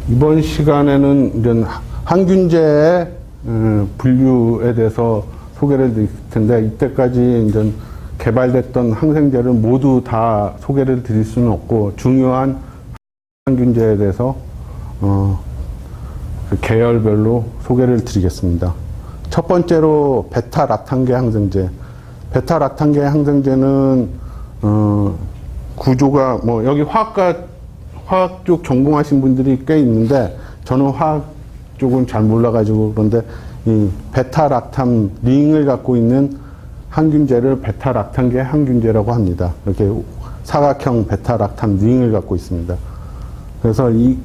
이번 시간에는 이제 항균제의 분류에 대해서 소개를 드릴 텐데, 이때까지 이제 개발됐던 항생제를 모두 다 소개를 드릴 수는 없고, 중요한 항균제에 대해서 그 계열별로 소개를 드리겠습니다. 첫 번째로 베타락탄계 항생제. 베타락탄계 항생제는 구조가 여기 화학 쪽 전공하신 분들이 꽤 있는데, 저는 화학 쪽은 잘 몰라가지고 그런데, 이 베타락탐 링을 갖고 있는 항균제를 베타락탄계 항균제라고 합니다. 이렇게 사각형 베타락탐 링을 갖고 있습니다. 그래서 이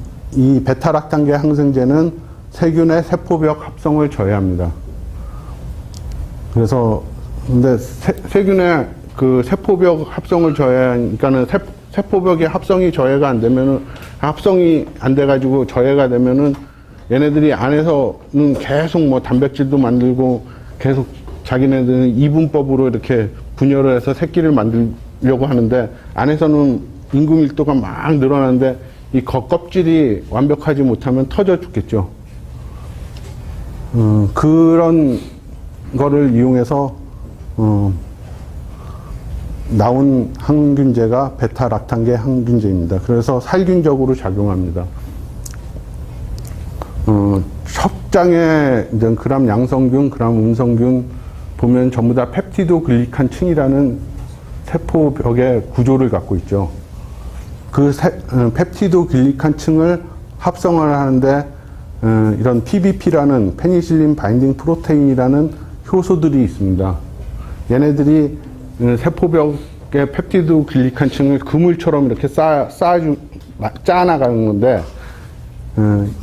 베타락탄계 항생제는 세균의 세포벽 합성을 저해합니다. 그래서 근데 세균의 그 세포벽 합성을 저해하니까는 세포벽의 합성이 저해가 안 되면은, 합성이 안 돼가지고 저해가 되면은 얘네들이 안에서는 계속 단백질도 만들고 계속 자기네들은 이분법으로 이렇게 분열을 해서 새끼를 만들려고 하는데, 안에서는 인구 밀도가 막 늘어나는데 이 겉껍질이 완벽하지 못하면 터져 죽겠죠. 그런 거를 이용해서 나온 항균제가 베타락탄계 항균제입니다. 그래서 살균적으로 작용합니다. 첩장에 이제 그람 양성균, 그람 음성균 보면 전부 다 펩티도 글리칸층이라는 세포벽의 구조를 갖고 있죠. 그 펩티도 글리칸층을 합성을 하는데 이런 PBP라는 페니실린 바인딩 프로테인이라는 효소들이 있습니다. 얘네들이 세포벽의 펩티도 글리칸층을 그물처럼 이렇게 쌓아나가는 건데,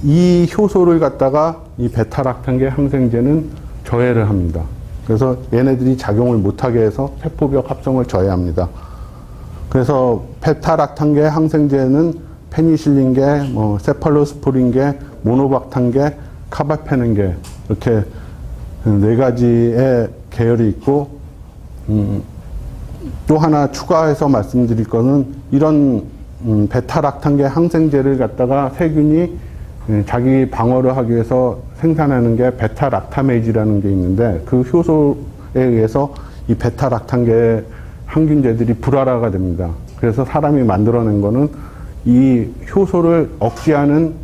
이 효소를 갖다가 이 베타락탄계 항생제는 저해를 합니다. 그래서 얘네들이 작용을 못하게 해서 세포벽 합성을 저해합니다. 그래서 베타락탄계 항생제는 페니실린계, 세팔로스포린계, 모노박탄계, 카바페닌계 이렇게 네 가지의 계열이 있고, 또 하나 추가해서 말씀드릴 거는, 이런 베타락탄계 항생제를 갖다가 세균이 자기 방어를 하기 위해서 생산하는 게 베타락타메이즈라는 게 있는데, 그 효소에 의해서 이 베타락탄계 항균제들이 불활화가 됩니다. 그래서 사람이 만들어낸 거는 이 효소를 억제하는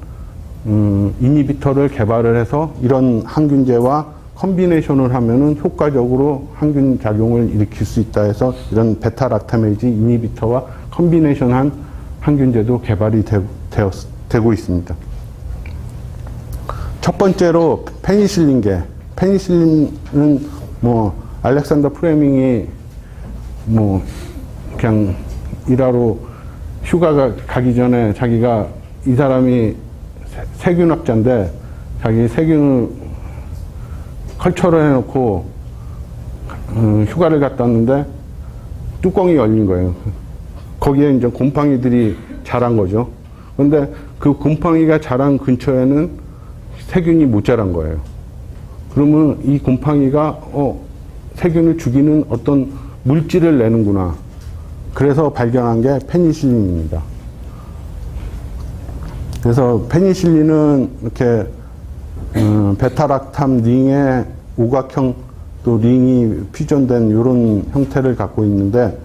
이니비터를 개발을 해서 이런 항균제와 컨비네이션을 하면은 효과적으로 항균 작용을 일으킬 수 있다 해서 이런 베타락타메이즈 이니비터와 컨비네이션한 항균제도 개발이 되고 있습니다. 첫 번째로 페니실린계. 페니실린은 알렉산더 프레밍이 그냥 일하러 휴가가 가기 전에 자기가, 이 사람이 세균학자인데 자기 세균을 컬처를 해놓고 휴가를 갔다 왔는데 뚜껑이 열린 거예요. 거기에 이제 곰팡이들이 자란 거죠. 그런데 그 곰팡이가 자란 근처에는 세균이 못 자란 거예요. 그러면 이 곰팡이가 세균을 죽이는 어떤 물질을 내는구나. 그래서 발견한 게 페니실린입니다. 그래서 페니실린은 이렇게 베타락탐 링의 오각형 또 링이 퓨전된 이런 형태를 갖고 있는데,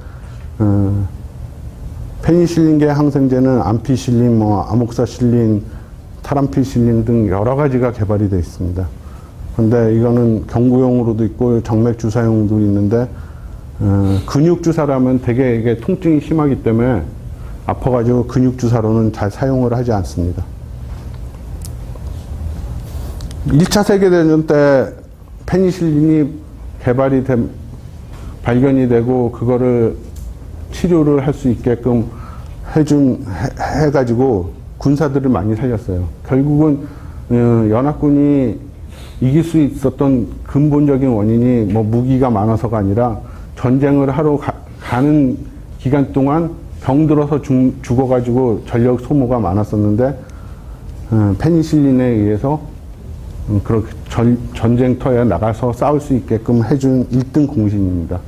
페니실린계 항생제는 암피실린, 아목사실린, 타람피실린 등 여러 가지가 개발이 되어 있습니다. 그런데 이거는 경구용으로도 있고 정맥 주사용도 있는데, 근육 주사라면 되게 이게 통증이 심하기 때문에 아파가지고 근육 주사로는 잘 사용을 하지 않습니다. 1차 세계대전 때 페니실린이 발견이 되고 그거를 치료를 할 수 있게끔 해가지고 군사들을 많이 살렸어요. 결국은 연합군이 이길 수 있었던 근본적인 원인이 무기가 많아서가 아니라, 전쟁을 하러 가는 기간 동안 병들어서 죽어가지고 전력 소모가 많았었는데, 페니실린에 의해서 그렇게 전쟁터에 나가서 싸울 수 있게끔 해준 1등 공신입니다.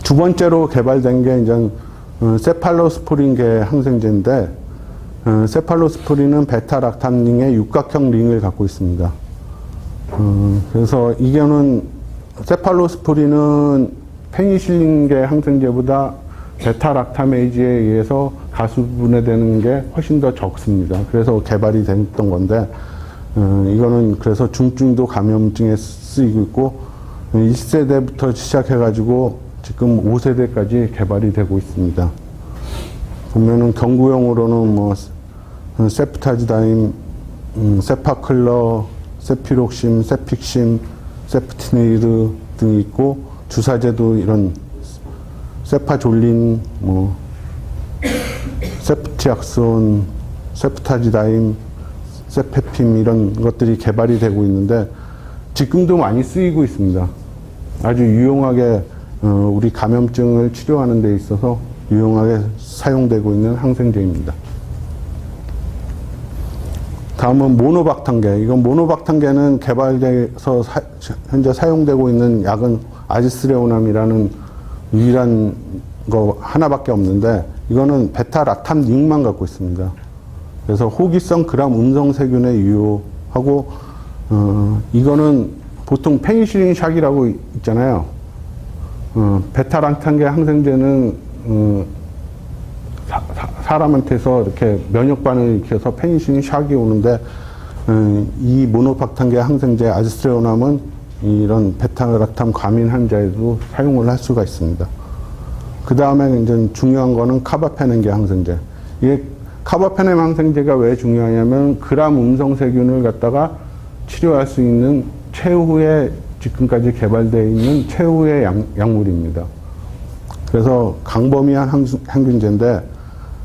두 번째로 개발된 게 이제 세팔로스포린계 항생제인데 세팔로스포린은 베타락탐링의 육각형 링을 갖고 있습니다. 그래서 이거는 세팔로스포린은 페니실린계 항생제보다 베타락타메이즈에 의해서 가수분해되는 게 훨씬 더 적습니다. 그래서 개발이 됐던 건데 이거는 그래서 중증도 감염증에 쓰이고 있고 1세대부터 시작해가지고 지금 5세대까지 개발이 되고 있습니다. 보면은 경구용으로는 뭐 세프타지다임, 세파클러, 세피록심, 세픽심, 세프티네이드 등이 있고 주사제도 이런 세파졸린, 뭐 세프티악손, 세프타지다임, 세페핌 이런 것들이 개발이 되고 있는데 지금도 많이 쓰이고 있습니다. 아주 유용하게 우리 감염증을 치료하는 데 있어서 유용하게 사용되고 있는 항생제입니다. 다음은 모노박탄계. 이건 모노박탄계는 개발돼서 현재 사용되고 있는 약은 아지스레오남이라는 유일한 거 하나밖에 없는데 이거는 베타락탐 링만 갖고 있습니다. 그래서 호기성 그람 음성 세균에 유효하고 이거는 보통 페니실린 샥이라고 있잖아요. 베타락탐계 항생제는 사람한테서 이렇게 면역 반응을 일으켜서 페니실린 샥이 오는데 이 모노박탄계 항생제 아지스트레오남은 이런 베타락탐 과민 환자에도 사용을 할 수가 있습니다. 그 다음에 이제 중요한 거는 카바페넴계 항생제. 이게 카바페넴 항생제가 왜 중요하냐면 그람 음성 세균을 갖다가 치료할 수 있는 최후의 지금까지 개발되어 있는 최후의 약물입니다. 그래서 강범위한 항균제인데,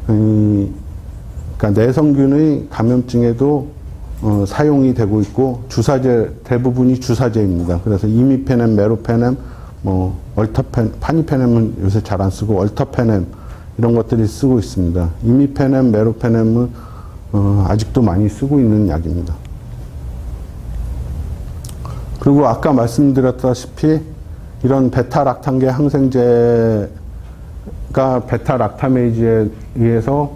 그러니까 내성균의 감염증에도 사용이 되고 있고 주사제 대부분이 주사제입니다. 그래서 이미페넴, 메로페넴, 뭐 파니페넴은 요새 잘 안 쓰고 얼터페넴 이런 것들이 쓰고 있습니다. 이미페넴, 메로페넴은 아직도 많이 쓰고 있는 약입니다. 그리고 아까 말씀드렸다시피 이런 베타락탐계 항생제가 베타락타메이즈에 의해서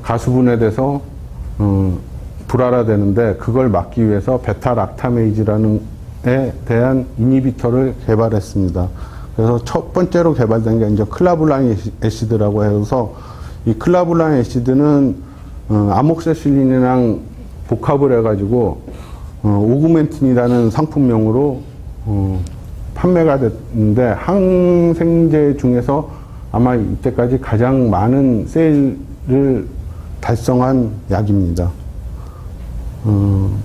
가수분해돼서 불활화되는데 그걸 막기 위해서 베타락타메이즈라는 에 대한 이니비터를 개발했습니다. 그래서 첫 번째로 개발된 게 이제 클라불란 애시드라고 해서 이 클라불란 애시드는 아목세실린이랑 복합을 해가지고 오그멘틴이라는 상품명으로 판매가 됐는데 항생제 중에서 아마 이때까지 가장 많은 세일을 달성한 약입니다.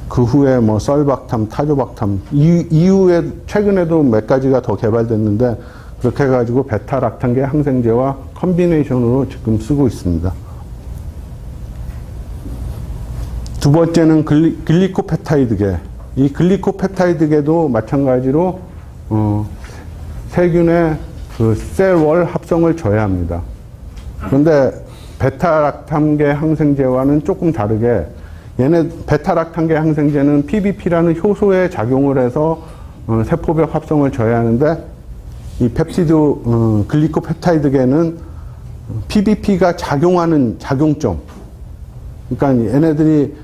그 후에 뭐 썰박탐, 타조박탐 이후에 최근에도 몇 가지가 더 개발됐는데 그렇게 해가지고 베타락탐계 항생제와 컨비네이션으로 지금 쓰고 있습니다. 두 번째는 글리코페타이드계. 이 글리코페타이드계도 마찬가지로 세균의 그 셀월 합성을 저해합니다. 그런데 베타락탐계 항생제와는 조금 다르게 얘네 베타락탐계 항생제는 PBP라는 효소에 작용을 해서 세포벽 합성을 저해하는데 이 펩티드 글리코펩타이드계는 PBP가 작용하는 작용점. 그러니까 얘네들이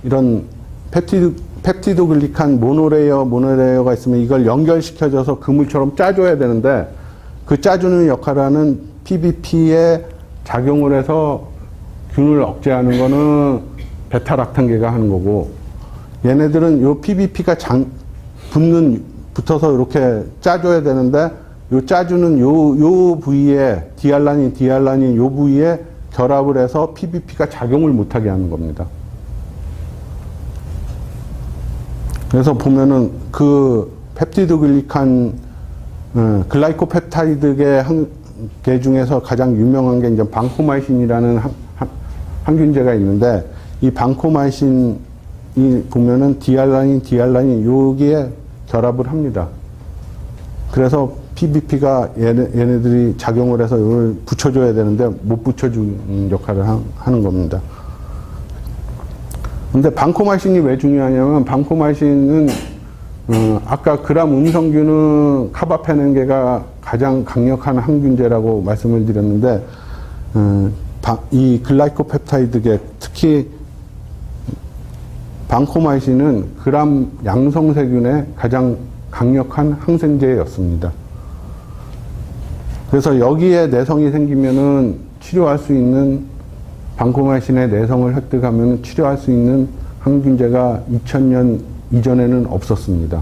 이런 펩티드 글리칸 모노레이어가 있으면 이걸 연결시켜줘서 그물처럼 짜줘야 되는데 그 짜주는 역할을 하는 PBP에 작용을 해서 균을 억제하는 거는 베타락탐계가 하는 거고 얘네들은 요 PBP가 붙어서 이렇게 짜줘야 되는데 요 짜주는 요 부위에 디알라닌 요 부위에 결합을 해서 PBP가 작용을 못하게 하는 겁니다. 그래서 보면은 그 펩티드 글리칸 글라이코펩타이드계 계 중에서 가장 유명한 게 이제 방코마이신이라는 항균제가 있는데 이 방코마이신이 보면은 디알라닌 여기에 결합을 합니다. 그래서 PBP가 얘네들이 작용을 해서 이걸 붙여줘야 되는데 못 붙여주는 역할을 하는 겁니다. 근데 방코마이신이 왜 중요하냐면 방코마이신은 아까 그람 음성균은 카바페넴계가 가장 강력한 항균제라고 말씀을 드렸는데 이 글라이코펩타이드계, 특히 방코마이신은 그람 양성세균의 가장 강력한 항생제였습니다. 그래서 여기에 내성이 생기면은 치료할 수 있는, 방코마이신의 내성을 획득하면 치료할 수 있는 항균제가 2000년 이전에는 없었습니다.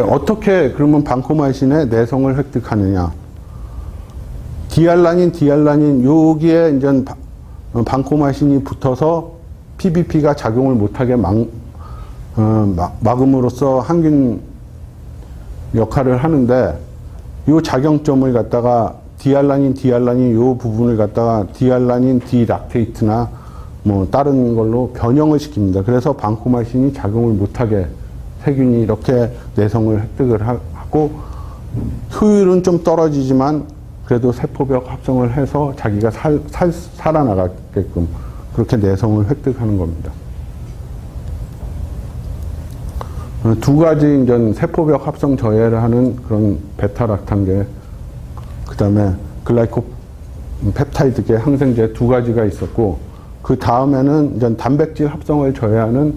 어떻게 그러면 방코마이신의 내성을 획득하느냐? 디알라닌, 여기에 이제 방코마이신이 붙어서 PBP가 작용을 못하게 막음으로써 항균 역할을 하는데, 이 작용점을 갖다가 디알라닌 요 부분을 갖다가 디알라닌 디락테이트나 뭐 다른 걸로 변형을 시킵니다. 그래서 방코마이신이 작용을 못하게 세균이 이렇게 내성을 획득을 하고, 효율은 좀 떨어지지만 그래도 세포벽 합성을 해서 자기가 살아나가게끔 그렇게 내성을 획득하는 겁니다. 두 가지 이제 세포벽 합성 저해를 하는 그런 베타락탄계, 그 다음에 글라이코펩타이드계 항생제 두 가지가 있었고, 그 다음에는 이제 단백질 합성을 저해하는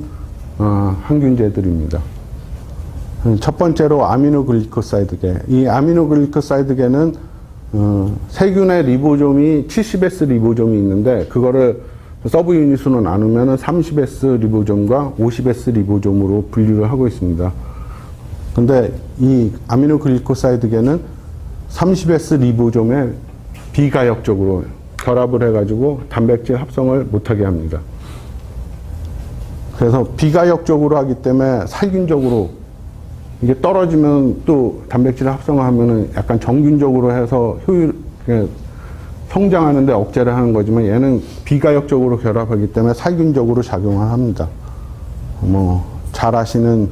항균제들입니다. 첫 번째로 아미노글리코사이드계. 이 아미노글리코사이드계는 세균의 리보좀이 70S 리보좀이 있는데, 그거를 서브 유닛으로 나누면 30S 리보좀과 50S 리보좀으로 분류를 하고 있습니다. 근데 이 아미노글리코사이드계는 30S 리보좀에 비가역적으로 결합을 해가지고 단백질 합성을 못하게 합니다. 그래서 비가역적으로 하기 때문에 살균적으로 이게 떨어지면 또 단백질 합성을 하면은 약간 정균적으로 해서 성장하는데 억제를 하는 거지만, 얘는 비가역적으로 결합하기 때문에 살균적으로 작용을 합니다. 뭐 잘 아시는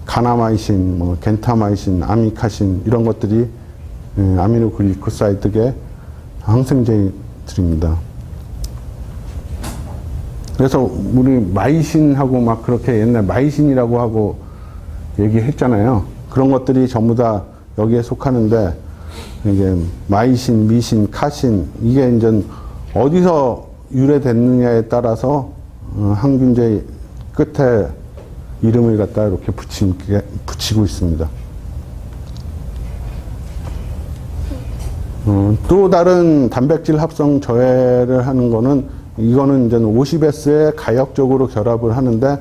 가나마이신, 뭐 겐타마이신, 아미카신 이런 것들이 아미노글리코사이드계 항생제들입니다. 그래서 우리 마이신하고 막 그렇게 옛날 마이신이라고 하고 얘기했잖아요. 그런 것들이 전부 다 여기에 속하는데, 이게 마이신, 미신, 카신, 이게 이제 어디서 유래됐느냐에 따라서 항균제 끝에 이름을 갖다 이렇게 붙이고 있습니다. 또 다른 단백질 합성 저해를 하는 거는, 이거는 이제 50S에 가역적으로 결합을 하는데,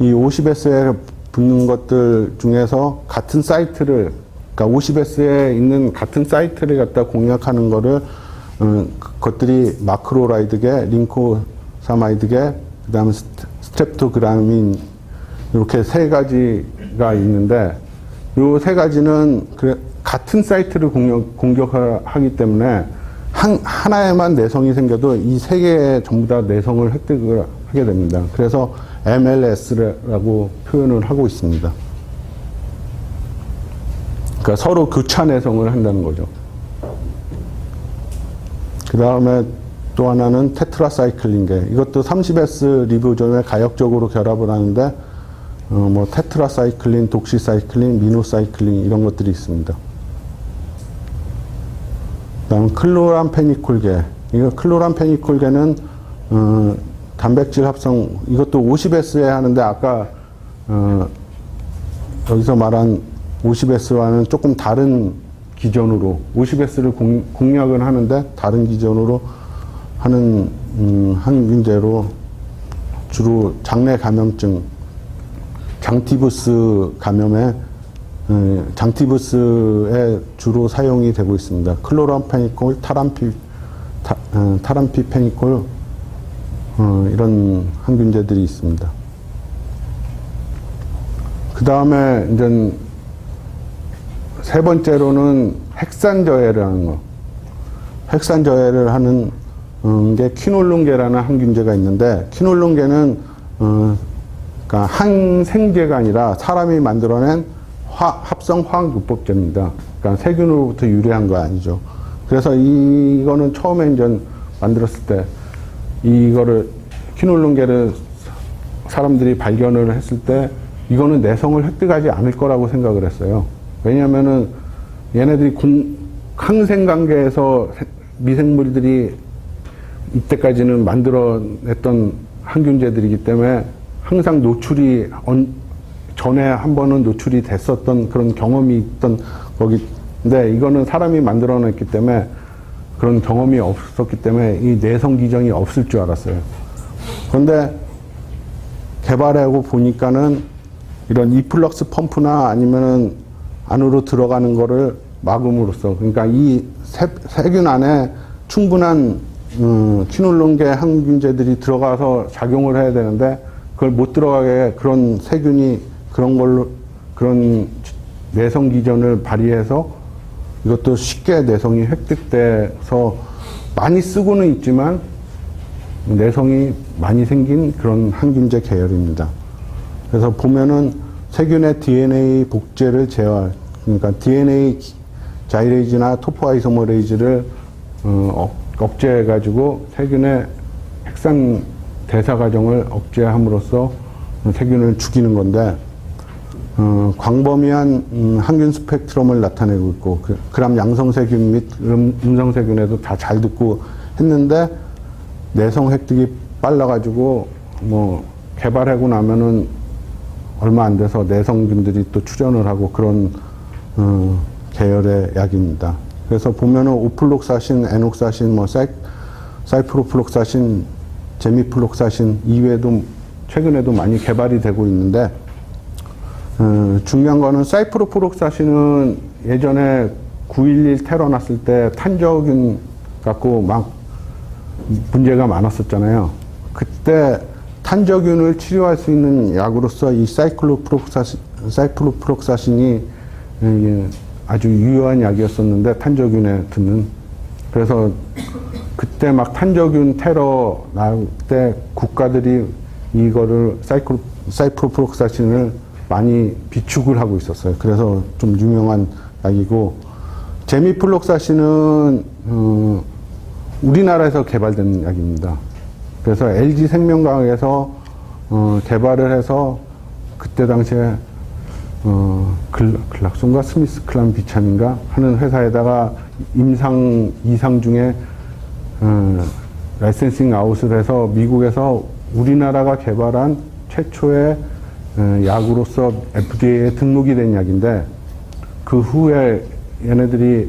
이 50S에 붙는 것들 중에서 같은 사이트를, 그러니까 50S에 있는 같은 사이트를 갖다 공략하는 거를, 그것들이 마크로라이드계, 링코사마이드계, 그 다음에 스트랩토그라민, 이렇게 세 가지가 있는데, 요 세 가지는 같은 사이트를 공격하기 때문에 하나에만 내성이 생겨도 이 세 개에 전부 다 내성을 획득을 하게 됩니다. 그래서 MLS라고 표현을 하고 있습니다. 그러니까 서로 교차 내성을 한다는 거죠. 그 다음에 또 하나는 테트라사이클린계. 이것도 30S 리보좀에 가역적으로 결합을 하는데, 뭐 테트라사이클린, 독시사이클린, 미노사이클린 이런 것들이 있습니다. 그다음 클로람페니콜계. 이거 클로람페니콜계는 단백질 합성, 이것도 50S에 하는데, 아까 여기서 말한 50S와는 조금 다른 기전으로 50S를 공략은 하는데 다른 기전으로 하는 항균제로, 주로 장내 감염증, 장티부스 감염에, 장티부스에 주로 사용이 되고 있습니다. 클로람페니콜, 타람피페니콜, 이런 항균제들이 있습니다. 그 다음에 이제 세 번째로는 핵산 저해를 하는 거. 핵산 저해를 하는 게 퀴놀룬계라는 항균제가 있는데, 퀴놀룬계는 그러니까 항생제가 아니라 사람이 만들어낸 합성 화학요법제입니다. 그러니까 세균으로부터 유래한 거 아니죠. 그래서 이거는 처음에 이제 만들었을 때, 이거를 퀴놀룬계를 사람들이 발견을 했을 때, 이거는 내성을 획득하지 않을 거라고 생각을 했어요. 왜냐면은 얘네들이 항생관계에서 미생물들이 이때까지는 만들어냈던 항균제들이기 때문에 항상 노출이 전에 한 번은 노출이 됐었던 그런 경험이 있던 거기인데, 이거는 사람이 만들어냈기 때문에 그런 경험이 없었기 때문에 이 내성 기전이 없을 줄 알았어요. 그런데 개발하고 보니까는 이런 이플럭스 펌프나 아니면은 안으로 들어가는 거를 막음으로써, 그러니까 이 세균 안에 충분한 퀴놀론계 항균제들이 들어가서 작용을 해야 되는데, 그걸 못 들어가게 그런 세균이 그런 내성 기전을 발휘해서 이것도 쉽게 내성이 획득돼서 많이 쓰고는 있지만 내성이 많이 생긴 그런 항균제 계열입니다. 그래서 보면은 세균의 DNA 복제를 제어할, 그러니까 DNA 자이레이즈나 토포아이소머레이즈를 억제해가지고 세균의 핵산 대사 과정을 억제함으로써 세균을 죽이는 건데, 광범위한 항균 스펙트럼을 나타내고 있고, 그람 양성세균 및 음성세균에도 다 잘 듣고 했는데, 내성 획득이 빨라가지고 뭐 개발하고 나면은 얼마 안 돼서 내성균들이 또 출현을 하고 그런 계열의 약입니다. 그래서 보면은 오플록사신, 에녹사신, 뭐 사이프로플록사신, 제미플록사신 이외에도 최근에도 많이 개발이 되고 있는데, 중요한 거는 사이프로플록사신은 예전에 9.11 테러 났을 때 탄저균 갖고 막 문제가 많았었잖아요. 그때 탄저균을 치료할 수 있는 약으로서 이 사이클로프록사신이 아주 유효한 약이었었는데, 탄저균에 듣는. 그래서 그때 막 탄저균 테러 날 때 국가들이 이거를 사이클로프록사신을 많이 비축을 하고 있었어요. 그래서 좀 유명한 약이고, 제미플록사신은 우리나라에서 개발된 약입니다. 그래서 LG 생명과학에서 개발을 해서 그때 당시에 글락손과 스미스 클란 비참인가 하는 회사에다가 임상 중에 라이센싱 아웃을 해서 미국에서 우리나라가 개발한 최초의 약으로서 FDA에 등록이 된 약인데, 그 후에 얘네들이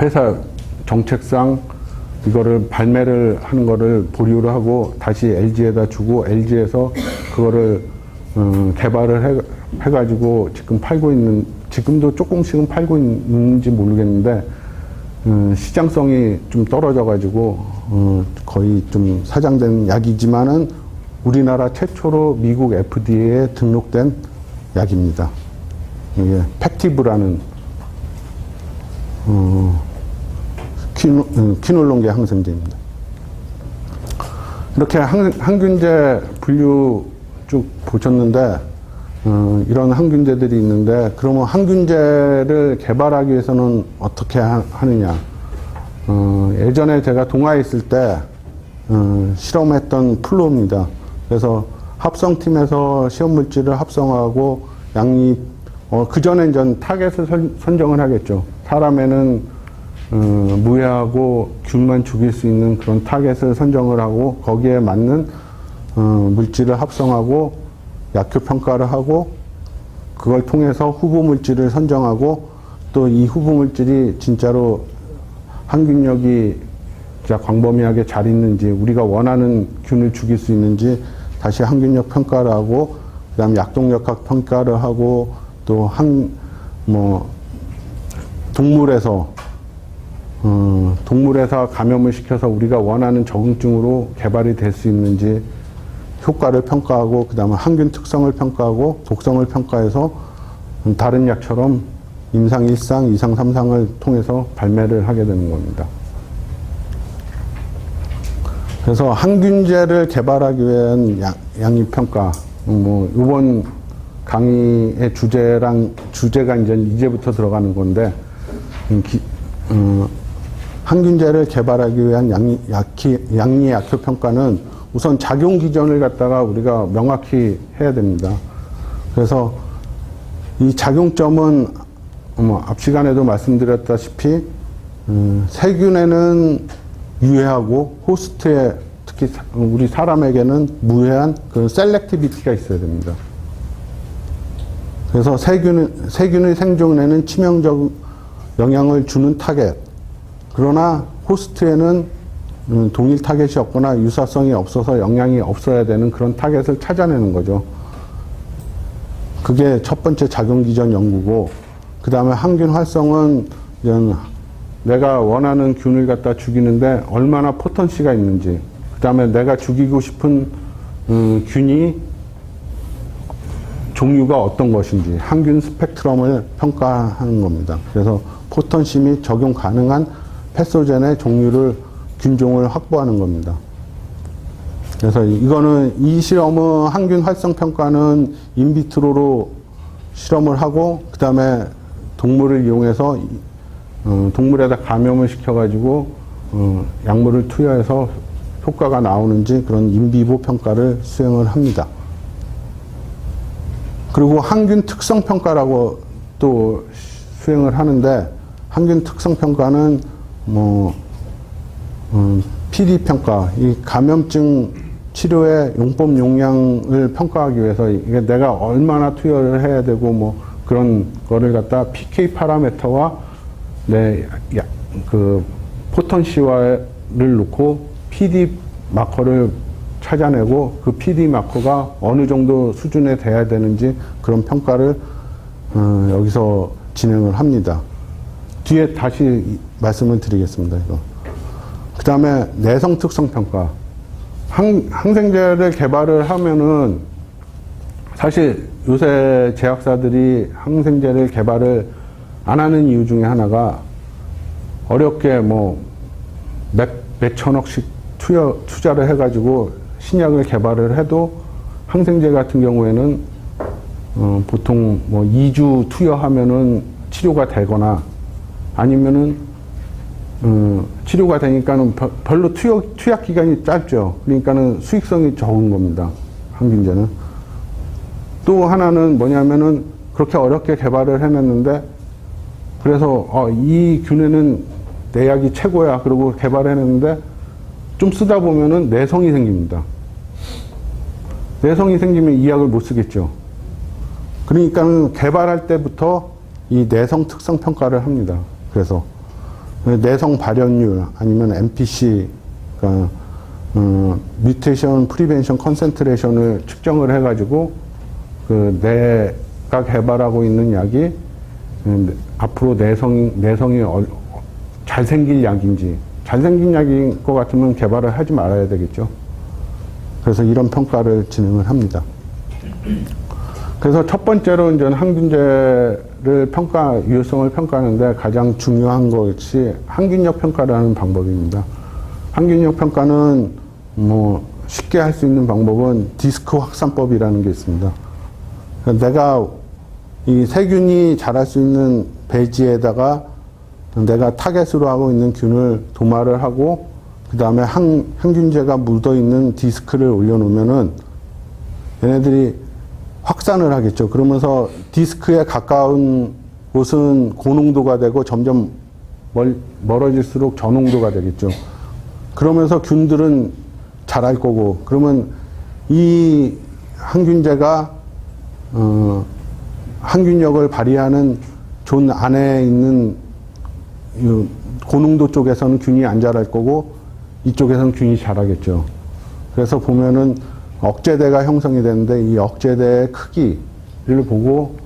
회사 정책상 이거를 발매를 하는 거를 보류를 하고 다시 LG에다 주고, LG에서 그거를 개발을 해가지고 지금 팔고 있는, 지금도 조금씩은 팔고 있는지 모르겠는데, 시장성이 좀 떨어져가지고 거의 좀 사장된 약이지만은 우리나라 최초로 미국 FDA에 등록된 약입니다. 이게 팩티브라는 퀴놀론계 항생제입니다. 이렇게 항균제 분류 쭉 보셨는데, 이런 항균제들이 있는데, 그러면 항균제를 개발하기 위해서는 어떻게 하느냐. 예전에 제가 동아에 있을 때 실험했던 플로우입니다. 그래서 합성팀에서 시험물질을 합성하고 양립, 그전엔 전 타겟을 선정을 하겠죠. 사람에는 무해하고 균만 죽일 수 있는 그런 타겟을 선정을 하고, 거기에 맞는 물질을 합성하고 약효 평가를 하고, 그걸 통해서 후보 물질을 선정하고, 또 이 후보 물질이 진짜로 항균력이 진짜 광범위하게 잘 있는지, 우리가 원하는 균을 죽일 수 있는지 다시 항균력 평가를 하고, 그다음 약동력학 평가를 하고, 또 동물에서 감염을 시켜서 우리가 원하는 적응증으로 개발이 될 수 있는지 효과를 평가하고, 그 다음에 항균 특성을 평가하고, 독성을 평가해서 다른 약처럼 임상 1상, 2상, 3상을 통해서 발매를 하게 되는 겁니다. 그래서 항균제를 개발하기 위한 양립평가, 이번 강의의 주제가 이제부터 들어가는 건데, 항균제를 개발하기 위한 양리 약효 평가는 우선 작용 기전을 갖다가 우리가 명확히 해야 됩니다. 그래서 이 작용점은 앞 시간에도 말씀드렸다시피 세균에는 유해하고 호스트에 특히 우리 사람에게는 무해한 그 셀렉티비티가 있어야 됩니다. 그래서 세균의 생존에는 치명적 영향을 주는 타겟, 그러나 호스트에는 동일 타겟이 없거나 유사성이 없어서 영향이 없어야 되는 그런 타겟을 찾아내는 거죠. 그게 첫 번째 작용기전 연구고, 그 다음에 항균 활성은 내가 원하는 균을 갖다 죽이는데 얼마나 포턴시가 있는지, 그 다음에 내가 죽이고 싶은 균이 종류가 어떤 것인지 항균 스펙트럼을 평가하는 겁니다. 그래서 포턴시 및 적용 가능한 패소젠의 종류를 균종을 확보하는 겁니다. 그래서 이 실험은 항균 활성 평가는 인비트로로 실험을 하고, 그 다음에 동물을 이용해서 동물에다 감염을 시켜가지고 약물을 투여해서 효과가 나오는지 그런 인비보 평가를 수행을 합니다. 그리고 항균 특성 평가라고 또 수행을 하는데, 항균 특성 평가는 PD 평가, 이 감염증 치료의 용법 용량을 평가하기 위해서 이게 내가 얼마나 투여를 해야 되고 그런 거를 갖다 PK 파라미터와 그 포턴시화를 놓고 PD 마커를 찾아내고 그 PD 마커가 어느 정도 수준에 돼야 되는지 그런 평가를 여기서 진행을 합니다. 뒤에 다시 말씀을 드리겠습니다. 이거. 그 다음에 내성 특성 평가. 항생제를 개발을 하면은 사실 요새 제약사들이 항생제를 개발을 안 하는 이유 중에 하나가 어렵게 몇 천억씩 투자를 해가지고 신약을 개발을 해도 항생제 같은 경우에는 보통 2주 투여하면은 치료가 되거나 아니면은 치료가 되니까는 별로 투약 기간이 짧죠. 그러니까는 수익성이 적은 겁니다. 항균제는. 또 하나는 뭐냐면은 그렇게 어렵게 개발을 해냈는데, 그래서 이 균에는 내 약이 최고야. 그러고 개발해냈는데 좀 쓰다 보면은 내성이 생깁니다. 내성이 생기면 이 약을 못 쓰겠죠. 그러니까는 개발할 때부터 이 내성 특성 평가를 합니다. 그래서 내성 발현율 아니면 MPC, 그러니까 뮤테이션 프리벤션 컨센트레이션을 측정을 해가지고 그 내가 개발하고 있는 약이 앞으로 내성이 잘생길 약인지, 잘생긴 약인 것 같으면 개발을 하지 말아야 되겠죠. 그래서 이런 평가를 진행을 합니다. 그래서 첫 번째로 이제 항균제를 유효성을 평가하는데 가장 중요한 것이 항균력 평가라는 방법입니다. 항균력 평가는 쉽게 할 수 있는 방법은 디스크 확산법이라는 게 있습니다. 내가 이 세균이 자랄 수 있는 배지에다가 내가 타겟으로 하고 있는 균을 도마를 하고, 그 다음에 항균제가 묻어 있는 디스크를 올려놓으면은 얘네들이 확산을 하겠죠. 그러면서 디스크에 가까운 곳은 고농도가 되고 점점 멀어질수록 저농도가 되겠죠. 그러면서 균들은 자랄 거고, 그러면 이 항균제가 항균력을 발휘하는 존 안에 있는 고농도 쪽에서는 균이 안 자랄 거고 이쪽에서는 균이 자라겠죠. 그래서 보면은 억제대가 형성이 되는데 이 억제대의 크기를 보고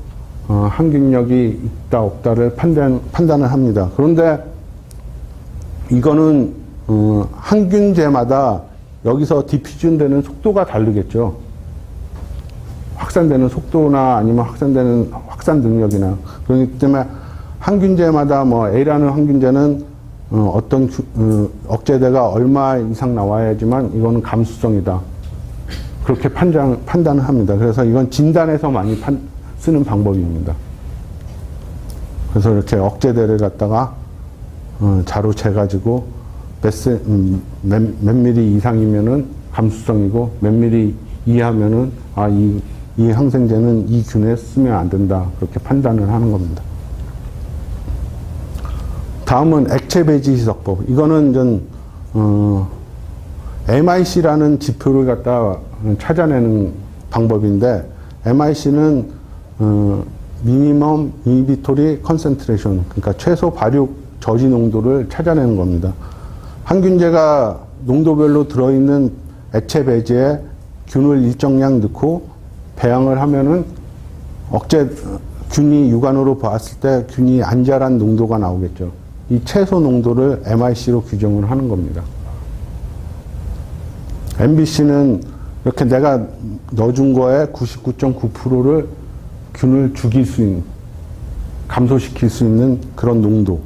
항균력이 있다 없다를 판단을 합니다. 그런데 이거는 항균제마다 여기서 디퓨전 되는 속도가 다르겠죠. 확산되는 속도나 아니면 확산되는 확산 능력이나. 그렇기 때문에 항균제마다 A라는 항균제는 어떤 억제대가 얼마 이상 나와야지만 이거는 감수성이다. 그렇게 판단을 합니다. 그래서 이건 진단에서 많이 쓰는 방법입니다. 그래서 이렇게 억제대를 갖다가 자로 재가지고 몇 미리 이상이면은 감수성이고 몇 미리 이하면은 이 항생제는 이 균에 쓰면 안 된다. 그렇게 판단을 하는 겁니다. 다음은 액체 배지 희석법. 이거는 MIC라는 지표를 갖다 찾아내는 방법인데, MIC는 미니멈 이니비토리 컨센트레이션, 그러니까 최소 발육 저지 농도를 찾아내는 겁니다. 항균제가 농도별로 들어있는 액체 배지에 균을 일정량 넣고 배양을 하면은 균이 육안으로 봤을 때 균이 안 자란 농도가 나오겠죠. 이 최소 농도를 MIC로 규정을 하는 겁니다. MBC는 이렇게 내가 넣어준 거에 99.9%를 균을 죽일 수 있는, 감소시킬 수 있는 그런 농도,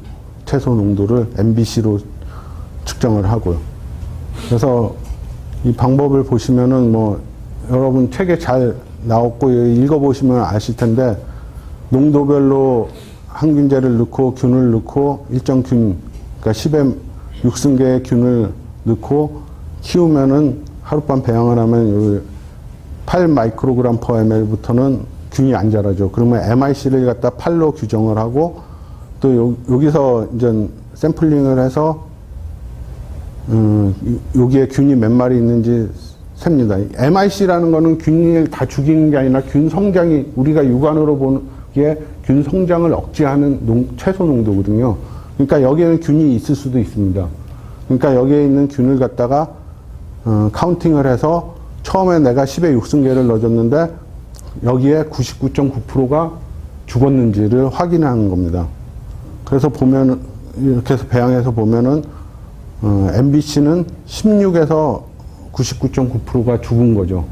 최소 농도를 MBC로 측정을 하고요. 그래서 이 방법을 보시면은 여러분 책에 잘 나왔고 읽어보시면 아실 텐데, 농도별로 항균제를 넣고 균을 넣고 일정 균, 그러니까 10의 6승계의 균을 넣고 키우면은 하룻밤 배양을 하면 8 마이크로그램 퍼 ml부터는 균이 안 자라죠. 그러면 MIC를 갖다 8로 규정을 하고, 또 여기서 이제 샘플링을 해서 여기에 균이 몇 마리 있는지 셉니다. MIC라는 거는 균을 다 죽이는 게 아니라 균 성장이, 우리가 육안으로 보기에 균 성장을 억제하는 최소 농도거든요. 그러니까 여기에는 균이 있을 수도 있습니다. 그러니까 여기에 있는 균을 갖다가 카운팅을 해서 처음에 내가 10의 6승계를 넣어줬는데 여기에 99.9%가 죽었는지를 확인하는 겁니다. 그래서 보면, 이렇게 해서 배양해서 보면은 MBC는 16에서 99.9%가 죽은 거죠.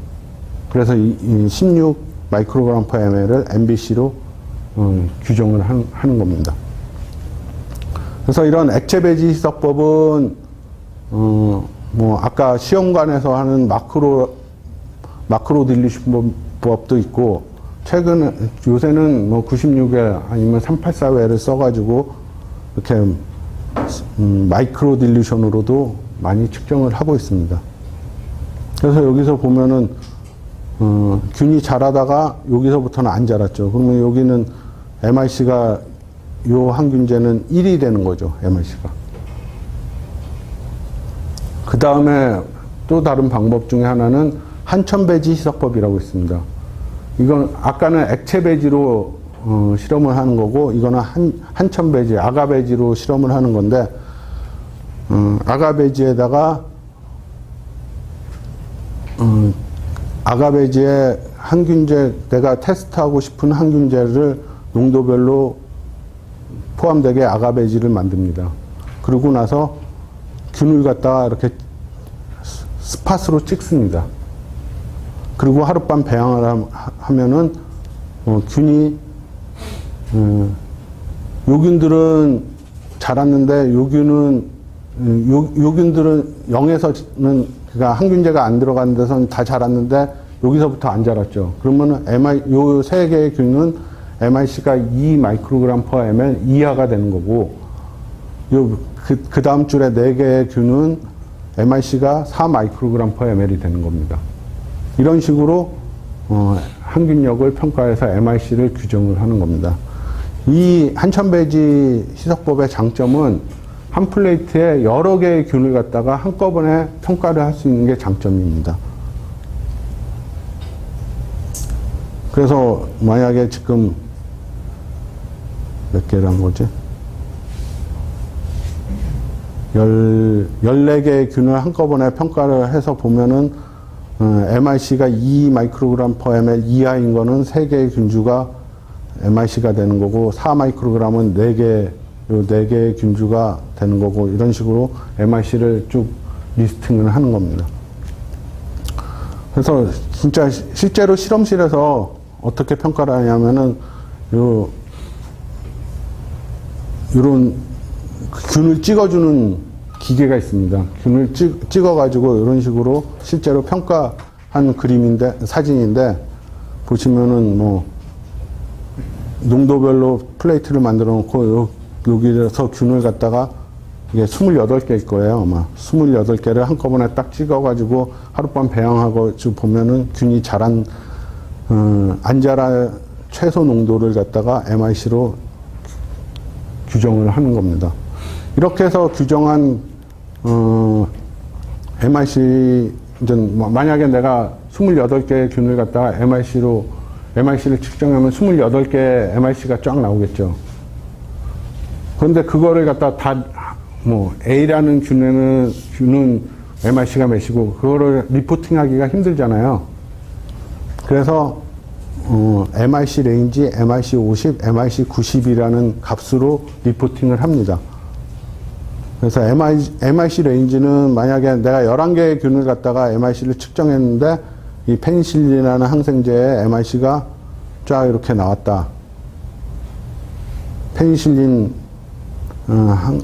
그래서 이 16 마이크로그램 퍼 ml을 MBC로 규정을 하는 겁니다. 그래서 이런 액체 배지 희석법은 아까 시험관에서 하는 마크로 딜리션 법도 있고, 요새는 96회 아니면 384회를 써가지고 이렇게 마이크로 딜리션으로도 많이 측정을 하고 있습니다. 그래서 여기서 보면은 균이 자라다가 여기서부터는 안 자랐죠. 그러면 여기는 MIC가, 요 항균제는 1이 되는 거죠, MIC가. 그 다음에 또 다른 방법 중에 하나는 한천배지 희석법이라고 있습니다. 이건 아까는 액체 배지로 실험을 하는 거고, 이거는 한천배지, 아가배지로 실험을 하는 건데, 아가배지에다가 아가배지에 항균제, 내가 테스트하고 싶은 항균제를 농도별로 포함되게 아가배지를 만듭니다. 그러고 나서 균을 갖다가 이렇게 스팟으로 찍습니다. 그리고 하룻밤 배양을 하면은 균이 요균들은 자랐는데 요균들은 0에서는, 그러니까 항균제가 안 들어간 데서는 다 자랐는데 여기서부터 안 자랐죠. 그러면은 요 세 개의 균은 MIC가 2 마이크로그램 퍼 ml 이하가 되는 거고, 그 다음 줄에 4개의 균은 MIC가 4 마이크로그램 퍼 ml이 되는 겁니다. 이런 식으로 항균력을 평가해서 MIC를 규정을 하는 겁니다. 이 한천배지 희석법의 장점은 한 플레이트에 여러 개의 균을 갖다가 한꺼번에 평가를 할 수 있는 게 장점입니다. 그래서 만약에 지금 몇 개를 한 거지? 14개의 균을 한꺼번에 평가를 해서 보면은 MIC가 2 마이크로그램 퍼 ml 이하인 거는 3개의 균주가 MIC가 되는 거고, 4 마이크로그램은 4개의 균주가 되는 거고, 이런 식으로 MIC를 쭉 리스팅을 하는 겁니다. 그래서 진짜 실제로 실험실에서 어떻게 평가를 하냐면은 요런 균을 찍어주는 기계가 있습니다. 균을 찍어가지고 이런 식으로 실제로 평가한 사진인데, 보시면은 농도별로 플레이트를 만들어 놓고 여기서 균을 갖다가 이게 28개일 거예요. 아마 28개를 한꺼번에 딱 찍어가지고 하룻밤 배양하고 쭉 보면은 균이 자란, 안 자라 최소 농도를 갖다가 MIC로 규정을 하는 겁니다. 이렇게 해서 규정한 MIC 이제 만약에 내가 28개의 균을 갖다가 MIC를 측정하면 28개의 MIC가 쫙 나오겠죠. 그런데 그거를 갖다가 다 A라는 균은 MIC가 몇이고 그거를 리포팅하기가 힘들잖아요. 그래서 MIC 레인지, MIC 50, MIC 90이라는 값으로 리포팅을 합니다. 그래서 MIC 레인지는 만약에 내가 11개의 균을 갖다가 MIC를 측정했는데 이 페니실린이라는 항생제의 MIC가 쫙 이렇게 나왔다. 페니실린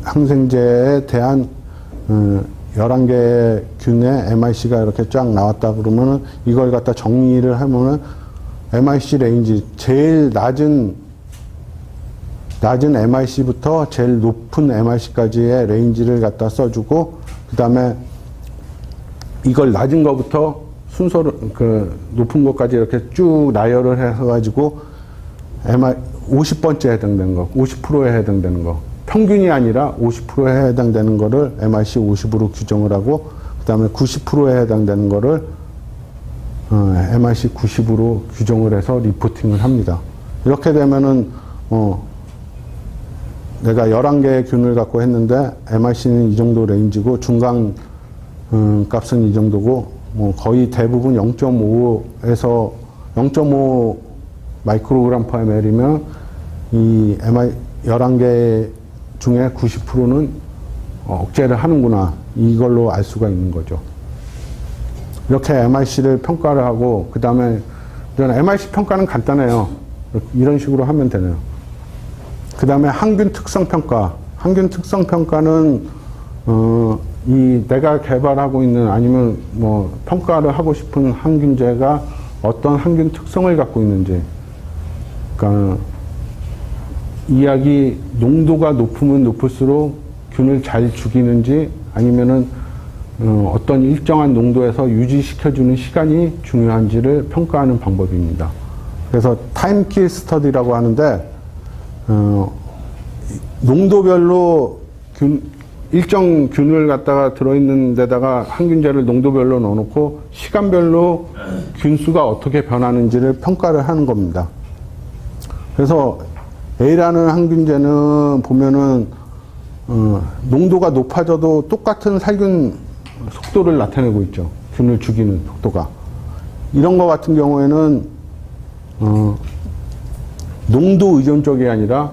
항생제에 대한 11개의 균의 MIC가 이렇게 쫙 나왔다 그러면은 이걸 갖다 정리를 하면은 MIC 레인지 제일 낮은 MIC부터 제일 높은 MIC까지의 레인지를 갖다 써주고 그 다음에 이걸 낮은 거부터 순서로 높은 것까지 이렇게 쭉 나열을 해가지고 50번째 해당되는 거, 50%에 해당되는 거, 평균이 아니라 50%에 해당되는 거를 MIC 50으로 규정을 하고 그 다음에 90%에 해당되는 거를 MIC 90으로 규정을 해서 리포팅을 합니다. 이렇게 되면은 내가 11개의 균을 갖고 했는데 MIC는 이 정도 레인지고 중간 값은 이 정도고 거의 대부분 0.5에서 0.5 마이크로그램 퍼 ml이면 이 11개 중에 90%는 억제를 하는구나 이걸로 알 수가 있는 거죠. 이렇게 MIC를 평가를 하고 그 다음에 MIC 평가는 간단해요. 이런 식으로 하면 되네요. 그 다음에 항균 특성 평가. 항균 특성 평가는 이 내가 개발하고 있는 아니면 평가를 하고 싶은 항균제가 어떤 항균 특성을 갖고 있는지, 그러니까 이 약이 농도가 높으면 높을수록 균을 잘 죽이는지 아니면은 어떤 일정한 농도에서 유지시켜주는 시간이 중요한지를 평가하는 방법입니다. 그래서 타임킬 스터디라고 하는데 농도별로 일정 균을 갖다가 들어있는 데다가 항균제를 농도별로 넣어놓고 시간별로 균수가 어떻게 변하는지를 평가를 하는 겁니다. 그래서 A라는 항균제는 보면은 농도가 높아져도 똑같은 살균 속도를 나타내고 있죠. 균을 죽이는 속도가. 이런 거 같은 경우에는 농도 의존적이 아니라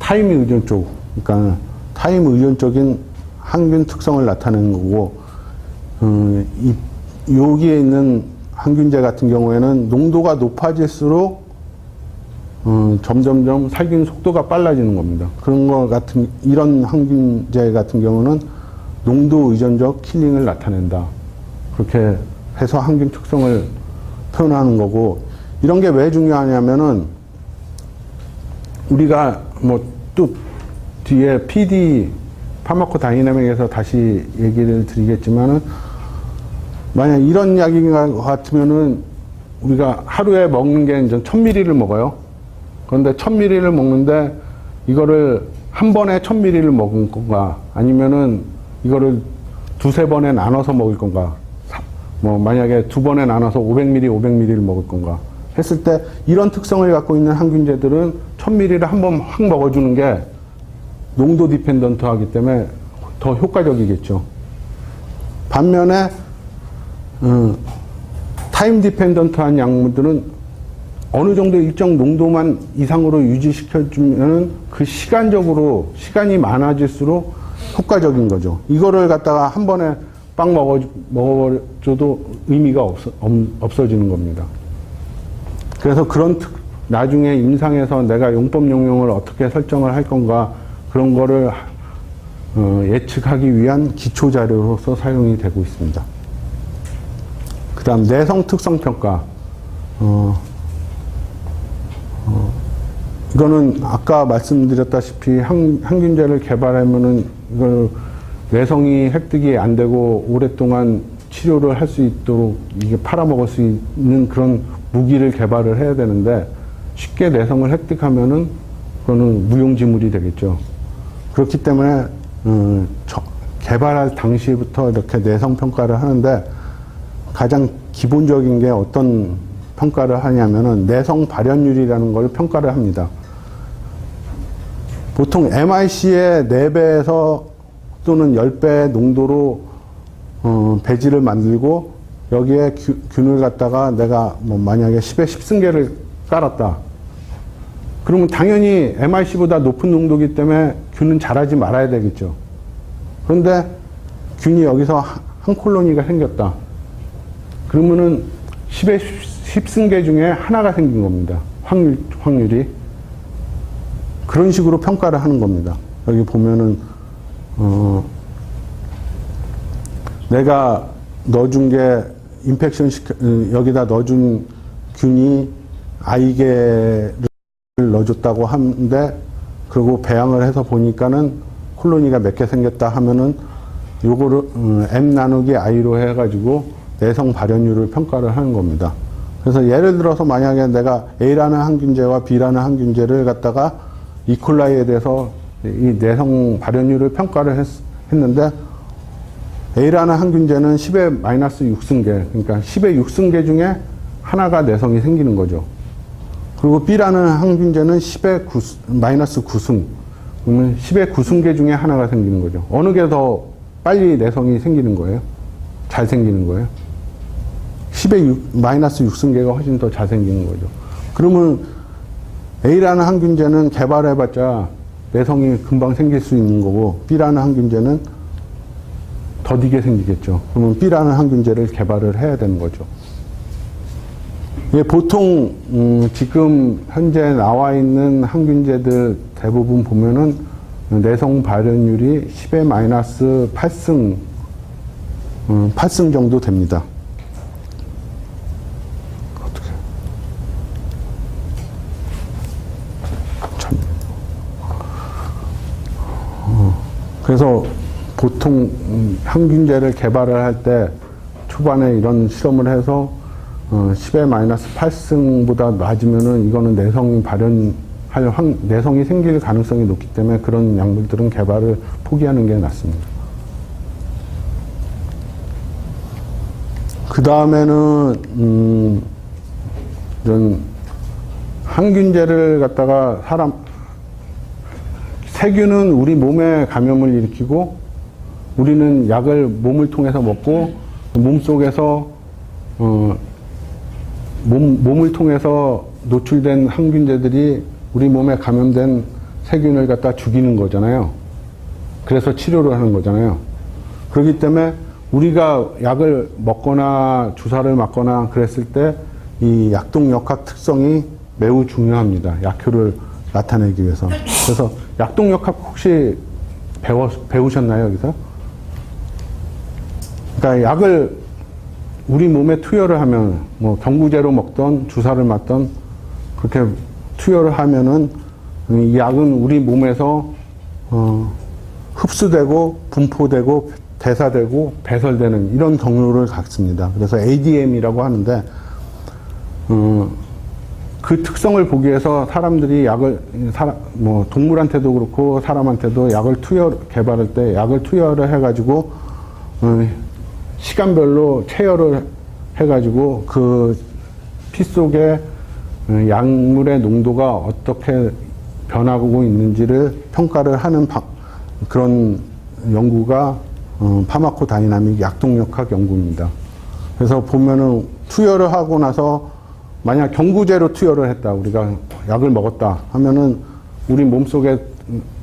타임 의존적, 그러니까 타임 의존적인 항균 특성을 나타내는 거고, 여기에 있는 항균제 같은 경우에는 농도가 높아질수록 점점점 살균 속도가 빨라지는 겁니다. 그런 거 같은, 이런 항균제 같은 경우는 농도 의존적 킬링을 나타낸다. 그렇게 해서 항균 특성을 표현하는 거고, 이런 게 왜 중요하냐면은 우리가 또 뒤에 PD 파마코 다이내믹에서 다시 얘기를 드리겠지만은 만약 이런 약인 것 같으면은 우리가 하루에 먹는 게 이제 1000ml를 먹어요. 그런데 1000ml를 먹는데 이거를 한 번에 1000ml를 먹을 건가 아니면은 이거를 두세 번에 나눠서 먹을 건가, 만약에 두 번에 나눠서 500ml, 500ml를 먹을 건가 했을 때 이런 특성을 갖고 있는 항균제들은 1000ml를 한 번 확 먹어주는 게 농도 디펜던트 하기 때문에 더 효과적이겠죠. 반면에 타임 디펜던트한 약물들은 어느 정도 일정 농도만 이상으로 유지시켜주면 그 시간적으로 시간이 많아질수록 효과적인 거죠. 이거를 갖다가 한 번에 빵 먹어줘도 의미가 없어지는 겁니다. 그래서 나중에 임상에서 내가 용법 용량을 어떻게 설정을 할 건가 그런 거를 예측하기 위한 기초 자료로서 사용이 되고 있습니다. 그 다음 내성 특성 평가. 이거는 아까 말씀드렸다시피 항균제를 개발하면은 이걸 내성이 획득이 안 되고 오랫동안 치료를 할 수 있도록 이게 팔아먹을 수 있는 그런 무기를 개발을 해야 되는데 쉽게 내성을 획득하면은 그거는 무용지물이 되겠죠. 그렇기 때문에 개발할 당시부터 이렇게 내성 평가를 하는데 가장 기본적인 게 어떤 평가를 하냐면은 내성 발현율이라는 걸 평가를 합니다. 보통 MIC의 4배에서 또는 10배 농도로 배지를 만들고 여기에 균을 갖다가 내가 뭐 만약에 10에 10승계를 깔았다. 그러면 당연히 MIC보다 높은 농도이기 때문에 균은 자라지 말아야 되겠죠. 그런데 균이 여기서 한 콜로니가 생겼다. 그러면은 10에 10승계 중에 하나가 생긴 겁니다. 확률이. 그런 식으로 평가를 하는 겁니다. 여기 보면은, 내가 넣어준 게, 여기다 넣어준 균이 아이개를 넣어줬다고 하는데, 그리고 배양을 해서 보니까는 콜로니가 몇 개 생겼다 하면은, 요거를, M 나누기 I로 해가지고 내성 발현율을 평가를 하는 겁니다. 그래서 예를 들어서 만약에 내가 A라는 항균제와 B라는 항균제를 갖다가 이콜라이에 대해서 이 내성 발현율을 평가를 했는데 A라는 항균제는 10의 마이너스 6승계, 그러니까 10의 6승계 중에 하나가 내성이 생기는 거죠. 그리고 B라는 항균제는 10의 마이너스 9승, 그러면 10의 9승계 중에 하나가 생기는 거죠. 어느 게 더 빨리 내성이 생기는 거예요? 잘 생기는 거예요? 10의 마이너스 6승계가 훨씬 더 잘 생기는 거죠. 그러면 A라는 항균제는 개발해봤자 내성이 금방 생길 수 있는 거고 B라는 항균제는 더디게 생기겠죠. 그러면 B라는 항균제를 개발을 해야 되는 거죠. 예, 보통 지금 현재 나와 있는 항균제들 대부분 보면은 내성 발현율이 10의 마이너스 8승 8승 정도 됩니다. 어떻게? 참. 그래서 보통 항균제를 개발을 할 때 초반에 이런 실험을 해서 10의 마이너스 8승보다 낮으면은 이거는 내성이 생길 가능성이 높기 때문에 그런 약물들은 개발을 포기하는 게 낫습니다. 그 다음에는 이런 항균제를 갖다가 세균은 우리 몸에 감염을 일으키고 우리는 약을 몸을 통해서 먹고 몸 속에서 몸을 통해서 노출된 항균제들이 우리 몸에 감염된 세균을 갖다 죽이는 거잖아요. 그래서 치료를 하는 거잖아요. 그렇기 때문에 우리가 약을 먹거나 주사를 맞거나 그랬을 때 이 약동역학 특성이 매우 중요합니다. 약효를 나타내기 위해서. 그래서 약동역학 혹시 배우셨나요, 여기서? 그러니까 약을 우리 몸에 투여를 하면 뭐 경구제로 먹던 주사를 맞던 그렇게 투여를 하면은 이 약은 우리 몸에서 흡수되고 분포되고 대사되고 배설되는 이런 경로를 갖습니다. 그래서 ADM이라고 하는데 그 특성을 보기 위해서 사람들이 약을 동물한테도 그렇고 사람한테도 약을 개발할 때 약을 투여를 해가지고 시간별로 체열을 해가지고 그 피 속에 약물의 농도가 어떻게 변하고 있는지를 평가를 하는 그런 연구가 파마코다이나믹 약동역학 연구입니다. 그래서 보면은 투여를 하고 나서 만약 경구제로 투여를 했다. 우리가 약을 먹었다 하면은 우리 몸속에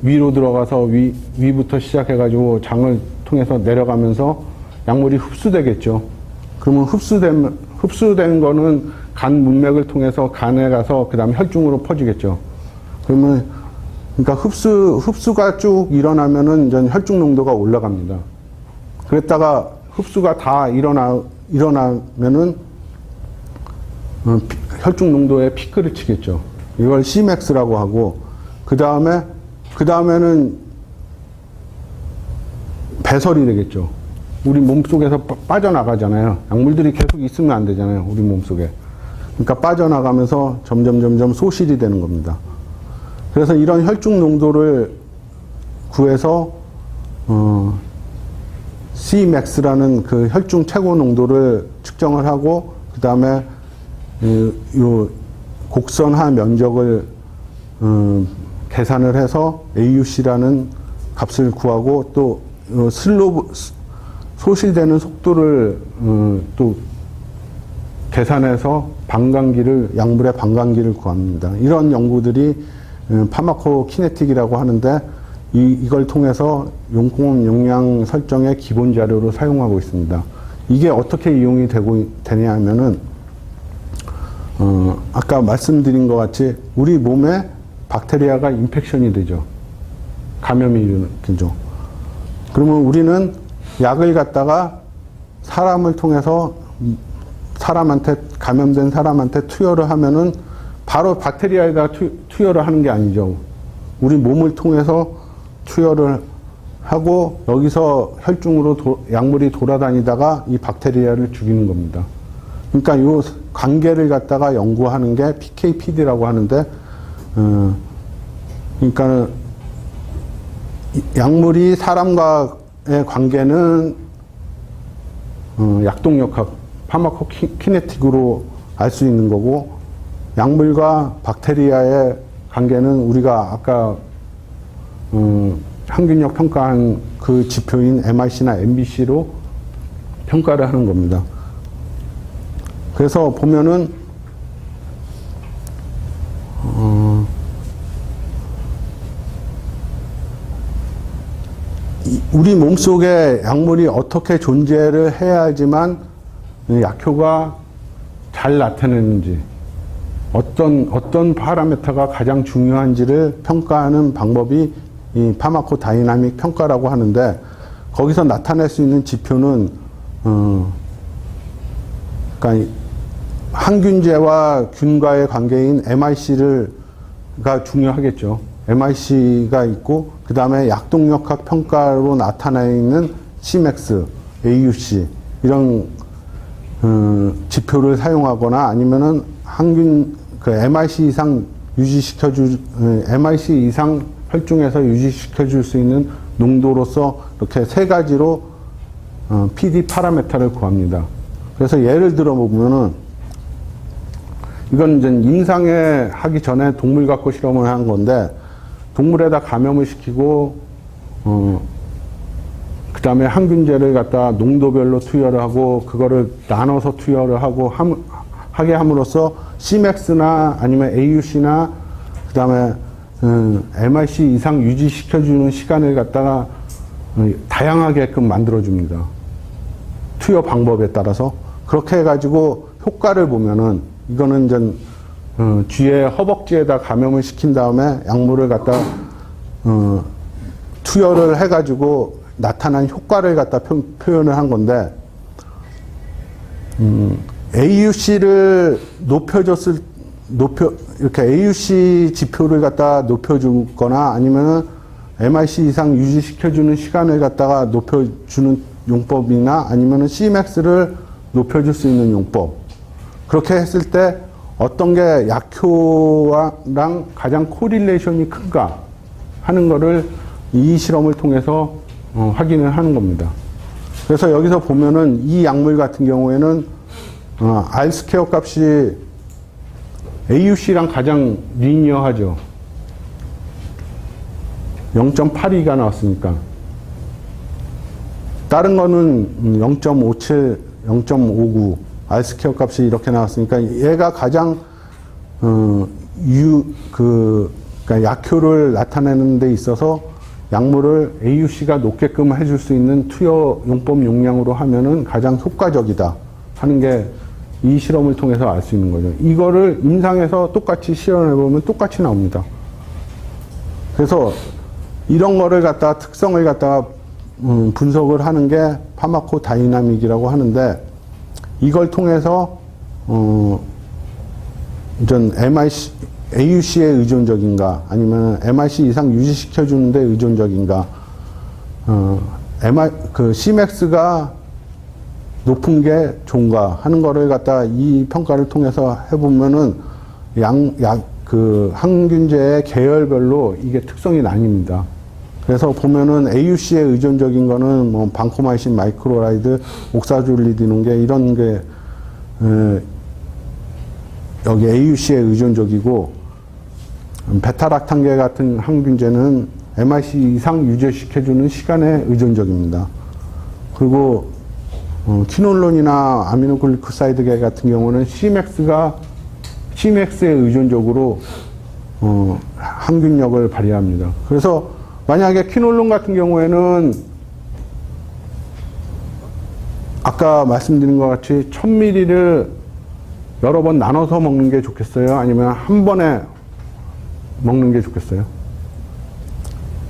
위로 들어가서 위부터 시작해가지고 장을 통해서 내려가면서 약물이 흡수되겠죠. 그러면 흡수된 거는 간 문맥을 통해서 간에 가서 그 다음에 혈중으로 퍼지겠죠. 그러면 그러니까 흡수가 쭉 일어나면은 이제 혈중 농도가 올라갑니다. 그랬다가 흡수가 다 일어나면은 혈중 농도에 피크를 치겠죠. 이걸 Cmax라고 하고 그 다음에는 배설이 되겠죠. 우리 몸속에서 빠져나가잖아요. 약물들이 계속 있으면 안 되잖아요. 우리 몸속에. 그러니까 빠져나가면서 점점 소실이 되는 겁니다. 그래서 이런 혈중 농도를 구해서 Cmax라는 그 혈중 최고 농도를 측정을 하고 그 다음에 요 곡선화 면적을 계산을 해서 AUC라는 값을 구하고 또 소실되는 속도를 또 계산해서 양물의 반감기를 구합니다. 이런 연구들이 파마코키네틱이라고 하는데 이걸 통해서 용공업 용량 설정의 기본 자료로 사용하고 있습니다. 이게 어떻게 이용이 되냐 하면은 아까 말씀드린 것 같이 우리 몸에 박테리아가 인펙션이 되죠. 감염이 일어나죠. 그러면 우리는 약을 갖다가 사람을 통해서 감염된 사람한테 투여를 하면은 바로 박테리아에다 투여를 하는 게 아니죠. 우리 몸을 통해서 투여를 하고 여기서 혈중으로 약물이 돌아다니다가 이 박테리아를 죽이는 겁니다. 그러니까 이 관계를 갖다가 연구하는 게 PK/PD라고 하는데, 그러니까 약물이 사람과의 관계는 약동력학, 파마코키네틱으로 알 수 있는 거고, 약물과 박테리아의 관계는 우리가 아까 항균력 평가한 그 지표인 MIC나 MBC로 평가를 하는 겁니다. 그래서 보면은 우리 몸속에 약물이 어떻게 존재를 해야지만 약효가 잘 나타내는지, 어떤 파라미터가 가장 중요한지를 평가하는 방법이 이 파마코다이나믹 평가라고 하는데, 거기서 나타낼 수 있는 지표는 그러니까 항균제와 균과의 관계인 MIC가 중요하겠죠. MIC가 있고 그 다음에 약동력학 평가로 나타나 있는 Cmax, AUC 이런 지표를 사용하거나 아니면은 MIC 이상 MIC 이상 혈중에서 유지시켜줄 수 있는 농도로서 이렇게 세 가지로 PD 파라미터를 구합니다. 그래서 예를 들어 보면은 이건 이제 임상에 하기 전에 동물 갖고 실험을 한 건데, 동물에다 감염을 시키고 그 다음에 항균제를 갖다 농도별로 투여를 하고 그거를 나눠서 투여를 하고 하게 함으로써 Cmax나 아니면 AUC나 그 다음에 MIC 이상 유지시켜주는 시간을 갖다가 다양하게끔 만들어줍니다. 투여 방법에 따라서. 그렇게 해가지고 효과를 보면은 이거는 이제 쥐의 허벅지에다 감염을 시킨 다음에 약물을 갖다 투여를 해가지고 나타난 효과를 갖다 표현을 한 건데, AUC를 이렇게 AUC 지표를 갖다 높여주거나 아니면은 MIC 이상 유지시켜주는 시간을 갖다가 높여주는 용법이나 아니면은 Cmax를 높여줄 수 있는 용법. 그렇게 했을 때 어떤 게 약효랑 가장 코릴레이션이 큰가 하는 거를 이 실험을 통해서 확인을 하는 겁니다. 그래서 여기서 보면은 이 약물 같은 경우에는 R 스퀘어 값이 AUC랑 가장 리니어하죠. 0.82가 나왔으니까. 다른 거는 0.57, 0.59, R 스퀘어 값이 이렇게 나왔으니까 얘가 가장 그러니까 약효를 나타내는 데 있어서 약물을 AUC가 높게끔 해줄 수 있는 투여 용법 용량으로 하면은 가장 효과적이다 하는 게 이 실험을 통해서 알 수 있는 거죠. 이거를 임상에서 똑같이 실험해보면 똑같이 나옵니다. 그래서 이런 거를 갖다가 특성을 갖다가 분석을 하는 게 파마코다이나믹이라고 하는데, 이걸 통해서 MIC, AUC에 의존적인가 아니면 MIC 이상 유지시켜주는 데 의존적인가, Cmax가 높은 게 좋은가 하는 거를 갖다 이 평가를 통해서 해보면은 항균제의 계열별로 이게 특성이 나뉩니다. 그래서 보면은 AUC에 의존적인 거는 뭐 방코마이신, 마이크로라이드, 옥사졸리드 이런 게 이런 게 여기 AUC에 의존적이고, 베타락탄계 같은 항균제는 MIC 이상 유지시켜주는 시간에 의존적입니다. 그리고 키놀론이나 아미노글리코사이드계 같은 경우는 Cmax에 의존적으로 항균력을 발휘합니다. 그래서 만약에 키놀론 같은 경우에는 아까 말씀드린 것 같이 1000ml를 여러 번 나눠서 먹는 게 좋겠어요? 아니면 한 번에 먹는 게 좋겠어요?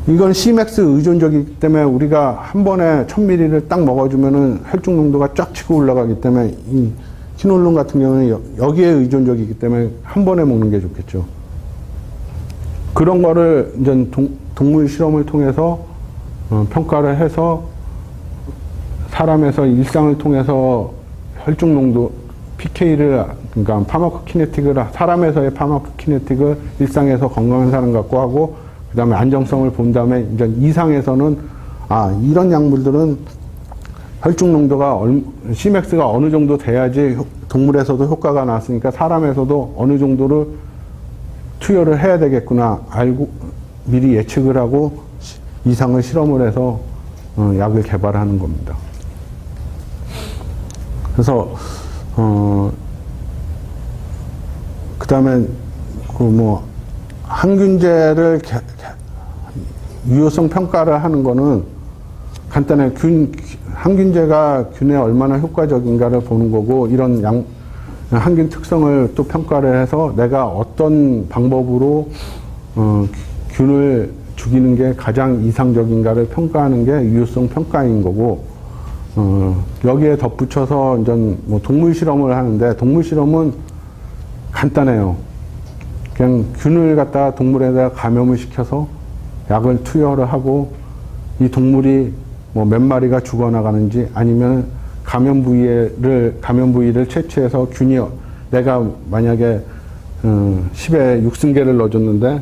이건 Cmax 의존적이기 때문에 우리가 한 번에 1000ml를 딱 먹어주면은 혈중 농도가 쫙 치고 올라가기 때문에 이 키놀론 같은 경우는 여기에 의존적이기 때문에 한 번에 먹는 게 좋겠죠. 그런 거를 이제 동물 실험을 통해서 평가를 해서 사람에서 일상을 통해서 혈중 농도 PK를 그러니까 파마코키네틱을 사람에서의 파마코키네틱을 일상에서 건강한 사람 갖고 하고 그 다음에 안정성을 본 다음에 이제 이상에서는 이런 약물들은 혈중 농도가 Cmax가 어느 정도 돼야지 동물에서도 효과가 나왔으니까 사람에서도 어느 정도를 투여를 해야 되겠구나 알고 미리 예측을 하고 이상을 실험을 해서 약을 개발하는 겁니다. 그래서 그 다음에 항균제를 유효성 평가를 하는 거는 간단해. 항균제가 균에 얼마나 효과적인가를 보는 거고, 이런 항균 특성을 또 평가를 해서 내가 어떤 방법으로 균을 죽이는 게 가장 이상적인가를 평가하는 게 유효성 평가인 거고, 여기에 덧붙여서 이제 뭐 동물 실험을 하는데, 동물 실험은 간단해요. 그냥 균을 갖다가 동물에다가 감염을 시켜서 약을 투여를 하고, 이 동물이 뭐 몇 마리가 죽어나가는지, 아니면 감염 부위를 채취해서 균이, 내가 만약에 10에 6승계를 넣어줬는데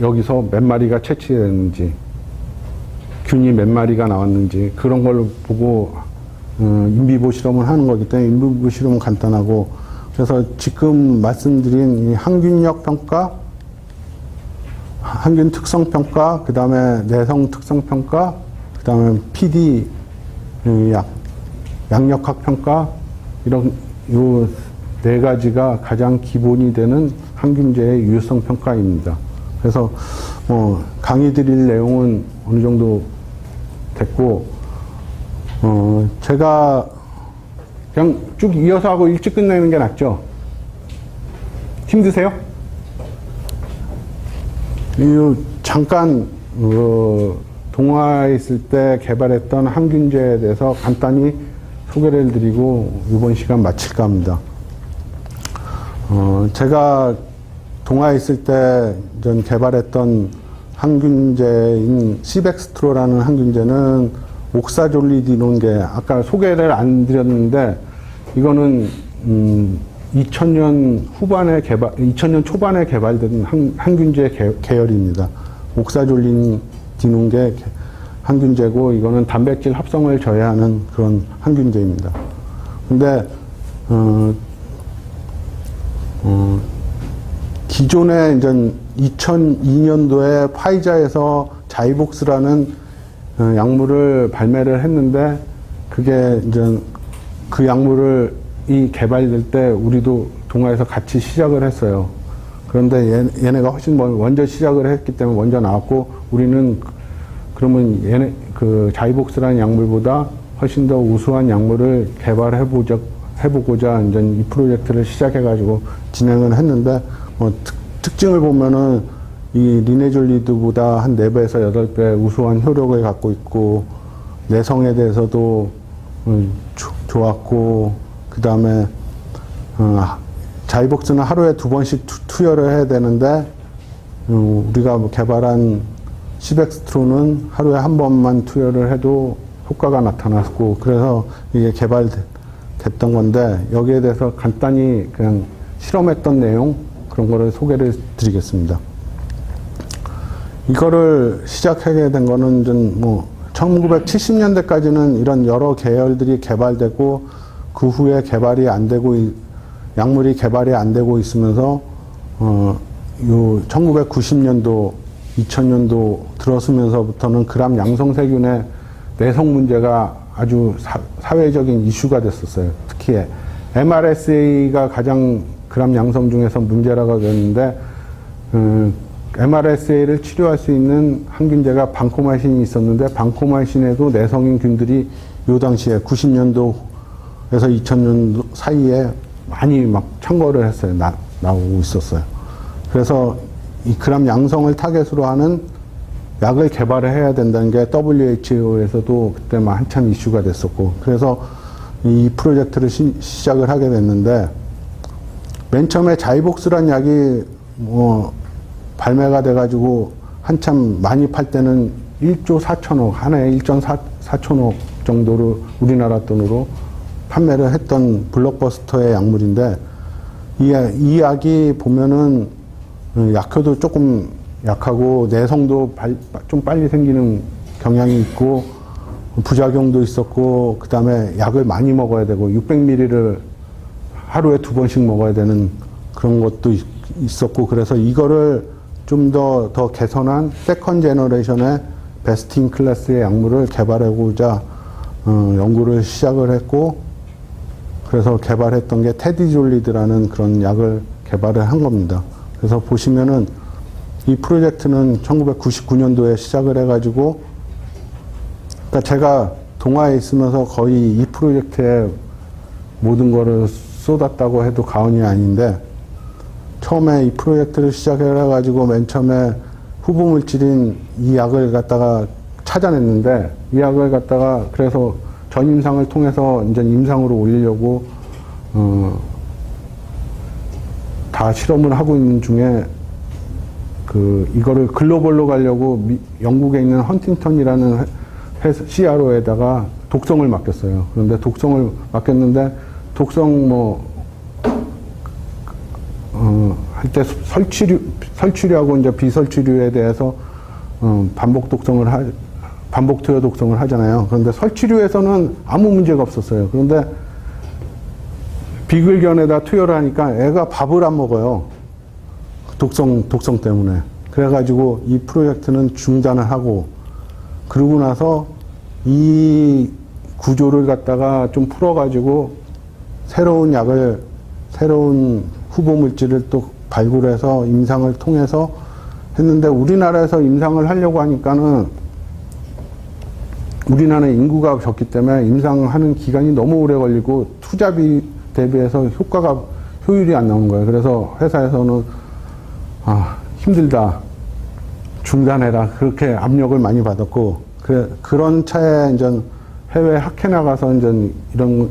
여기서 몇 마리가 채취됐는지, 균이 몇 마리가 나왔는지, 그런 걸 보고 인비보 실험을 하는 거기 때문에 인비보 실험은 간단하고, 그래서 지금 말씀드린 이 항균력 평가, 항균 특성 평가, 그 다음에 내성 특성 평가, 그 다음에 PD 양력학 평가, 이런 요 네 가지가 가장 기본이 되는 항균제의 유효성 평가입니다. 그래서 강의 드릴 내용은 어느 정도 됐고, 제가 그냥 쭉 이어서 하고 일찍 끝내는 게 낫죠? 힘드세요? 잠깐 동아에 있을 때 개발했던 항균제에 대해서 간단히 소개를 드리고 이번 시간 마칠까 합니다. 제가 동아에 있을 때 전 개발했던 항균제인 시백스트로라는 항균제는 옥사졸리디논 게 아까 소개를 안 드렸는데, 이거는 2000년 초반에 개발된 항균제 계열입니다. 옥사졸리디논계 항균제고, 이거는 단백질 합성을 저해하는 그런 항균제입니다. 근데 기존에 이제 2002년도에 파이자에서 자이복스라는 약물을 발매를 했는데, 그게 이제 그 약물이 개발될 때 우리도 동아에서 같이 시작을 했어요. 그런데 얘네가 훨씬 먼저 시작을 했기 때문에 먼저 나왔고, 우리는 그러면 그 자이복스라는 약물보다 훨씬 더 우수한 약물을 해보고자 이제 이 프로젝트를 시작해가지고 진행을 했는데, 특징을 보면은 이 리네졸리드보다 한 4배에서 8배 우수한 효력을 갖고 있고, 내성에 대해서도 좋았고, 그 다음에 자이복스는 하루에 2번씩 투여를 해야 되는데, 우리가 개발한 시백스트로는 하루에 1번만 투여를 해도 효과가 나타났고, 그래서 이게 개발됐던 건데, 여기에 대해서 간단히 그냥 실험했던 내용, 그런 거를 소개를 드리겠습니다. 이거를 시작하게 된 거는 좀 뭐 1970년대까지는 이런 여러 계열들이 개발되고 그 후에 개발이 안 되고 약물이 개발이 안 되고 있으면서 요 1990년도 2000년도 들어서면서부터는 그람 양성세균의 내성 문제가 아주 사회적인 이슈가 됐었어요. 특히 MRSA가 가장 그람 양성 중에서 문제라고 되었는데 MRSA를 치료할 수 있는 항균제가 방코마신이 있었는데 방코마신에도 내성인 균들이 요 당시에 90년도에서 2000년도 사이에 많이 막 참거를 했어요. 나오고 있었어요. 그래서 이 그람 양성을 타겟으로 하는 약을 개발을 해야 된다는 게 WHO에서도 그때 막 한참 이슈가 됐었고, 그래서 이 프로젝트를 시작을 하게 됐는데, 맨 처음에 자이복스란 약이 발매가 돼가지고 한참 많이 팔 때는 1조 4천억, 한 해에 1.4천억 정도로 우리나라 돈으로 판매를 했던 블록버스터의 약물인데, 이 약이 보면은 약효도 조금 약하고 내성도 좀 빨리 생기는 경향이 있고 부작용도 있었고, 그 다음에 약을 많이 먹어야 되고 600ml를 하루에 2번씩 먹어야 되는 그런 것도 있었고, 그래서 이거를 좀 더 개선한 세컨 제너레이션의 베스트 인 클래스의 약물을 개발하고자 연구를 시작을 했고, 그래서 개발했던 게 테디졸리드라는 그런 약을 개발을 한 겁니다. 그래서 보시면은 이 프로젝트는 1999년도에 시작을 해가지고, 그러니까 제가 동아에 있으면서 거의 이 프로젝트에 모든 거를 쏟았다고 해도 과언이 아닌데, 처음에 이 프로젝트를 시작을 해가지고 맨 처음에 후보 물질인 이 약을 갖다가 찾아냈는데, 이 약을 갖다가 그래서 전임상을 통해서 이제 임상으로 올리려고 다 실험을 하고 있는 중에 이거를 글로벌로 가려고 영국에 있는 헌팅턴이라는 CRO에다가 독성을 맡겼어요. 그런데 독성을 맡겼는데 독성 할 때 설치류하고 이제 비설치류에 대해서 반복 투여 독성을 하잖아요. 그런데 설치류에서는 아무 문제가 없었어요. 그런데 비글견에다 투여를 하니까 애가 밥을 안 먹어요. 독성 때문에. 그래가지고 이 프로젝트는 중단을 하고, 그러고 나서 이 구조를 갖다가 좀 풀어가지고 새로운 후보 물질을 또 발굴해서 임상을 통해서 했는데, 우리나라에서 임상을 하려고 하니까는 우리나라는 인구가 적기 때문에 임상하는 기간이 너무 오래 걸리고 투자비 대비해서 효율이 안 나오는 거예요. 그래서 회사에서는 힘들다, 중단해라, 그렇게 압력을 많이 받았고, 그런 차에 이제 해외 학회 나가서 이제 이런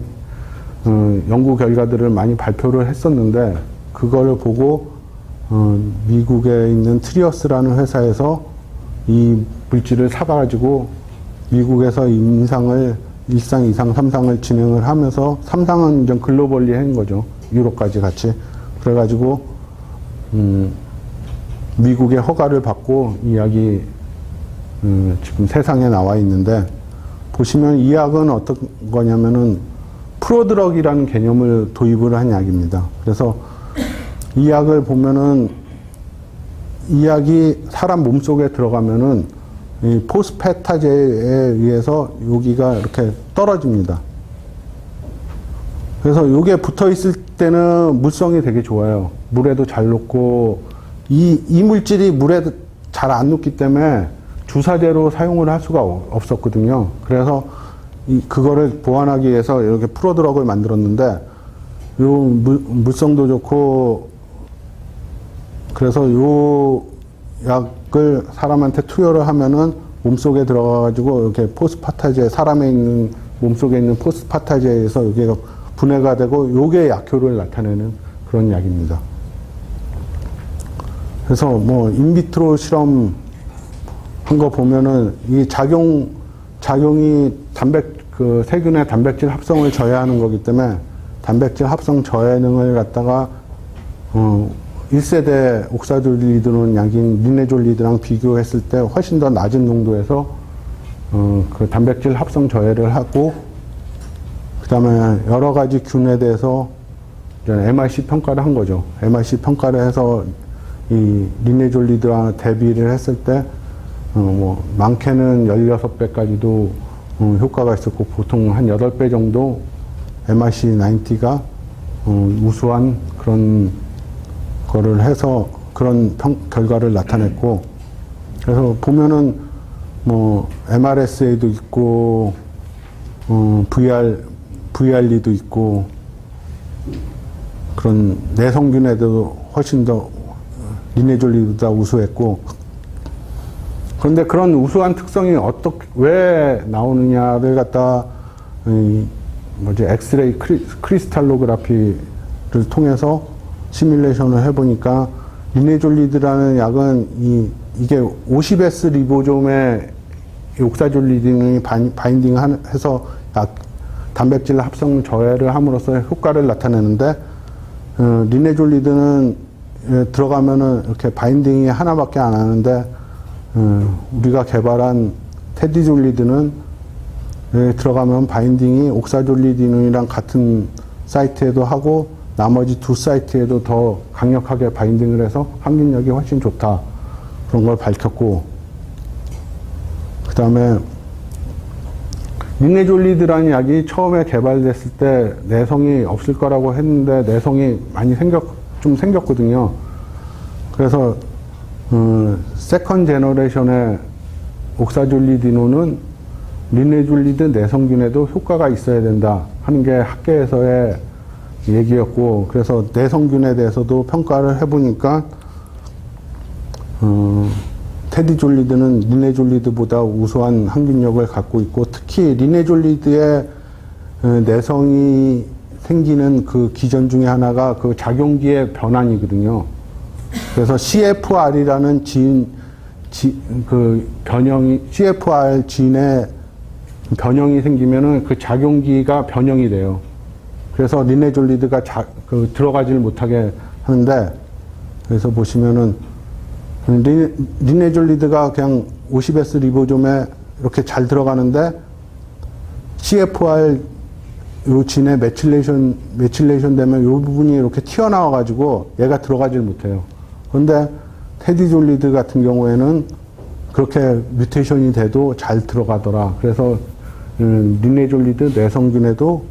연구 결과들을 많이 발표를 했었는데, 그걸 보고 미국에 있는 트리어스라는 회사에서 이 물질을 사가지고 미국에서 임상을 1상, 2상, 3상을 진행을 하면서 3상은 이제 글로벌리 한 거죠. 유럽까지 같이. 그래가지고 미국의 허가를 받고 이 약이 지금 세상에 나와 있는데, 보시면 이 약은 어떤 거냐면은 프로드럭이라는 개념을 도입을 한 약입니다. 그래서 이 약을 보면은 이 약이 사람 몸속에 들어가면은 이 포스페타제에 의해서 여기가 이렇게 떨어집니다. 그래서 이게 붙어 있을 때는 물성이 되게 좋아요. 물에도 잘 녹고, 이 물질이 물에 잘 안 녹기 때문에 주사제로 사용을 할 수가 없었거든요. 그래서 그거를 보완하기 위해서 이렇게 프로드럭을 만들었는데, 요 물성도 좋고, 그래서 요 약을 사람한테 투여를 하면은 몸속에 들어가가지고 이렇게 포스파타제, 몸속에 있는 포스파타제에서 여기가 분해가 되고, 요게 약효를 나타내는 그런 약입니다. 그래서 인비트로 실험 한 거 보면은 이 작용이 세균의 단백질 합성을 저해하는 거기 때문에 단백질 합성 저해능을 갖다가 1세대 옥사졸리드논 약인 리네졸리드랑 비교했을 때 훨씬 더 낮은 농도에서 그 단백질 합성 저해를 하고, 그 다음에 여러 가지 균에 대해서 MRC 평가를 한 거죠. MRC 평가를 해서 이 리네졸리드와 대비를 했을 때, 뭐, 많게는 16배까지도 효과가 있었고, 보통 한 8배 정도 MRC90가 우수한 그런 거를 해서 그런 결과를 나타냈고, 그래서 보면은 뭐, MRSA도 있고, VRD도 있고, 그런 내성균에도 훨씬 더 리네졸리드보다 우수했고, 그런데 그런 우수한 특성이 왜 나오느냐를 갖다, 엑스레이 크리스탈로그라피를 통해서 시뮬레이션을 해보니까, 리네졸리드라는 약은 이게 50S 리보솜에 옥사졸리딘이 바인딩해서 단백질 합성 저해를 함으로써 효과를 나타내는데, 리네졸리드는 들어가면은 이렇게 바인딩이 하나밖에 안 하는데, 우리가 개발한 테디졸리드는 들어가면 바인딩이 옥사졸리딘이랑 같은 사이트에도 하고 나머지 두 사이트에도 더 강력하게 바인딩을 해서 항균력이 훨씬 좋다, 그런 걸 밝혔고, 그 다음에 리네졸리드라는 약이 처음에 개발됐을 때 내성이 없을 거라고 했는데 내성이 많이 좀 생겼거든요. 그래서 세컨 제너레이션의 옥사졸리디논은 리네졸리드 내성균에도 효과가 있어야 된다 하는 게 학계에서의 얘기였고, 그래서 내성균에 대해서도 평가를 해보니까 테디졸리드는 리네졸리드보다 우수한 항균력을 갖고 있고, 특히 리네졸리드의 내성이 생기는 그 기전 중에 하나가 그 작용기의 변환이거든요. 그래서 CFR이라는 CFR 진의 변형이 생기면은 그 작용기가 변형이 돼요. 그래서 리네졸리드가 들어가지를 못하게 하는데, 그래서 보시면은 리네졸리드가 그냥 50S 리보솜에 이렇게 잘 들어가는데, CFR 요 진에 매칠레이션 되면 요 부분이 이렇게 튀어나와가지고 얘가 들어가질 못해요. 그런데 테디졸리드 같은 경우에는 그렇게 뮤테이션이 돼도 잘 들어가더라. 그래서 리네졸리드 내성균에도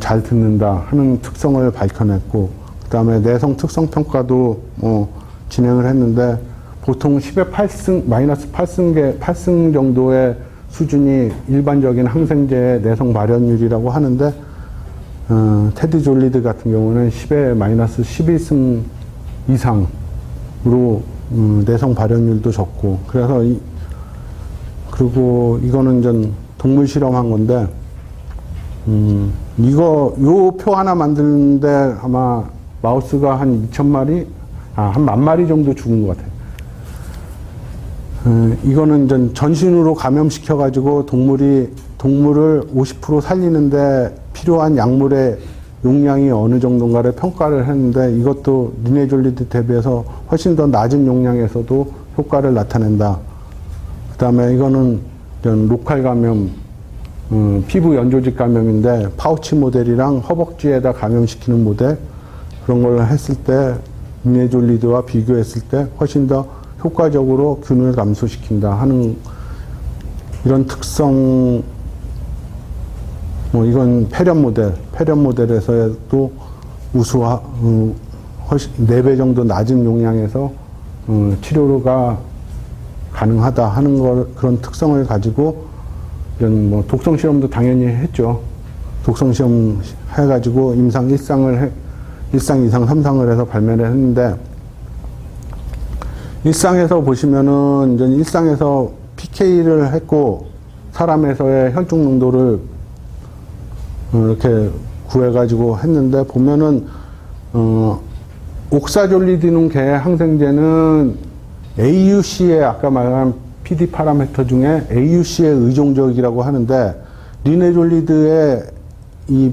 잘 듣는다 하는 특성을 밝혀냈고, 그 다음에 내성 특성 평가도 진행을 했는데, 보통 10의 8승, 마이너스 8승 정도의 수준이 일반적인 항생제의 내성 발현율이라고 하는데, 테디졸리드 같은 경우는 10의 마이너스 11승 이상으로 내성 발현율도 적고, 그래서 그리고 이거는 전 동물 실험한 건데, 요 표 하나 만드는데 아마 마우스가 한 2,000마리, 한 10,000마리 정도 죽은 것 같아요. 이거는 전신으로 감염시켜가지고 동물을 50% 살리는데 필요한 약물의 용량이 어느 정도인가를 평가를 했는데, 이것도 리네졸리드 대비해서 훨씬 더 낮은 용량에서도 효과를 나타낸다. 그 다음에 이거는 로컬 감염, 피부 연조직 감염인데 파우치 모델이랑 허벅지에다 감염시키는 모델, 그런 걸 했을 때 리네졸리드와 비교했을 때 훨씬 더 효과적으로 균을 감소시킨다 하는 이런 특성. 이건 폐렴 모델에서도 훨씬 4배 정도 낮은 용량에서 치료가 가능하다 하는 그런 특성을 가지고, 이런 독성 시험도 당연히 했죠. 독성 시험 해가지고 임상 1상, 2상, 3상을 해서 발매를 했는데, 1상에서 보시면은, 이제 1상에서 PK를 했고, 사람에서의 혈중 농도를 이렇게 구해가지고 했는데, 보면은, 옥사졸리디논 계 항생제는 AUC의 아까 말한 PD 파라미터 중에 AUC에 의존적이라고 하는데, 리네졸리드의 이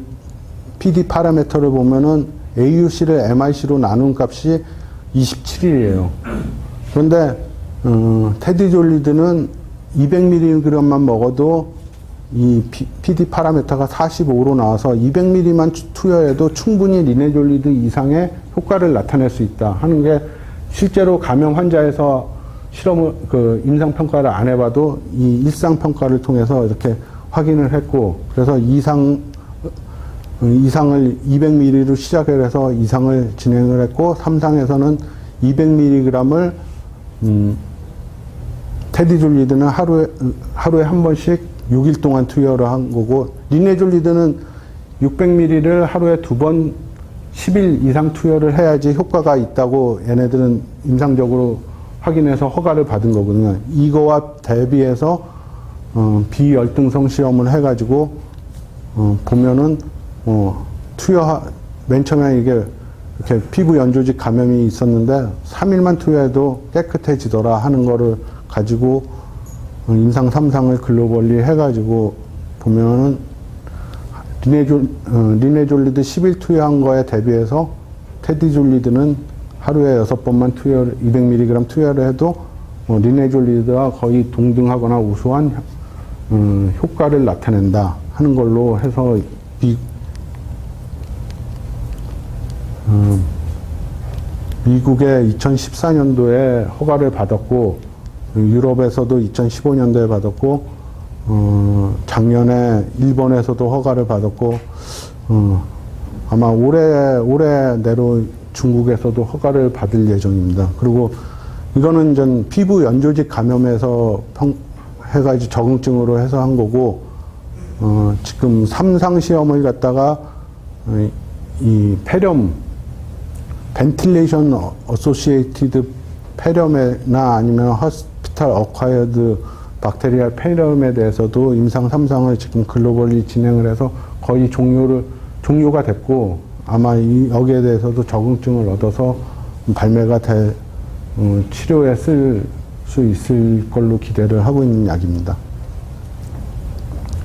PD 파라미터를 보면은 AUC를 MIC로 나눈 값이 27일이에요. 그런데 테디졸리드는 200mg만 먹어도 이 PD 파라미터가 45로 나와서 200mg만 투여해도 충분히 리네졸리드 이상의 효과를 나타낼 수 있다 하는 게 실제로 감염 환자에서 실험을 임상 평가를 안 해봐도 이 일상 평가를 통해서 이렇게 확인을 했고, 그래서 이상을 200mg로 시작을 해서 이상을 진행을 했고, 3상에서는 200mg을 테디졸리드는 하루에 한 번씩 6일 동안 투여를 한 거고, 리네졸리드는 600mg를 하루에 2번 10일 이상 투여를 해야지 효과가 있다고 얘네들은 임상적으로 확인해서 허가를 받은 거거든요. 이거와 대비해서 비열등성 실험을 해가지고 보면은 맨 처음에 이게 이렇게 피부 연조직 감염이 있었는데 3일만 투여해도 깨끗해지더라 하는 거를 가지고 임상 3상을 글로벌리 해가지고 보면은 리네졸리드 10일 투여한 거에 대비해서 테디졸리드는 하루에 6번만 200mg 투여를 해도 리네졸리드와 거의 동등하거나 우수한 효과를 나타낸다 하는 걸로 해서 미국의 2014년도에 허가를 받았고, 유럽에서도 2015년도에 받았고, 작년에 일본에서도 허가를 받았고, 아마 올해 내로 중국에서도 허가를 받을 예정입니다. 그리고 이거는 전 피부 연조직 감염에서 해가지고 적응증으로 해서 한 거고, 지금 3상 시험을 갖다가 이 폐렴, 벤틸레이션 어소시에이티드 폐렴이나 아니면 호스피탈 어콰이어드 박테리아 폐렴에 대해서도 임상 3상을 지금 글로벌리 진행을 해서 거의 종료가 됐고, 아마 여기에 대해서도 적응증을 얻어서 발매가 될 치료에 쓸 수 있을 걸로 기대를 하고 있는 약입니다.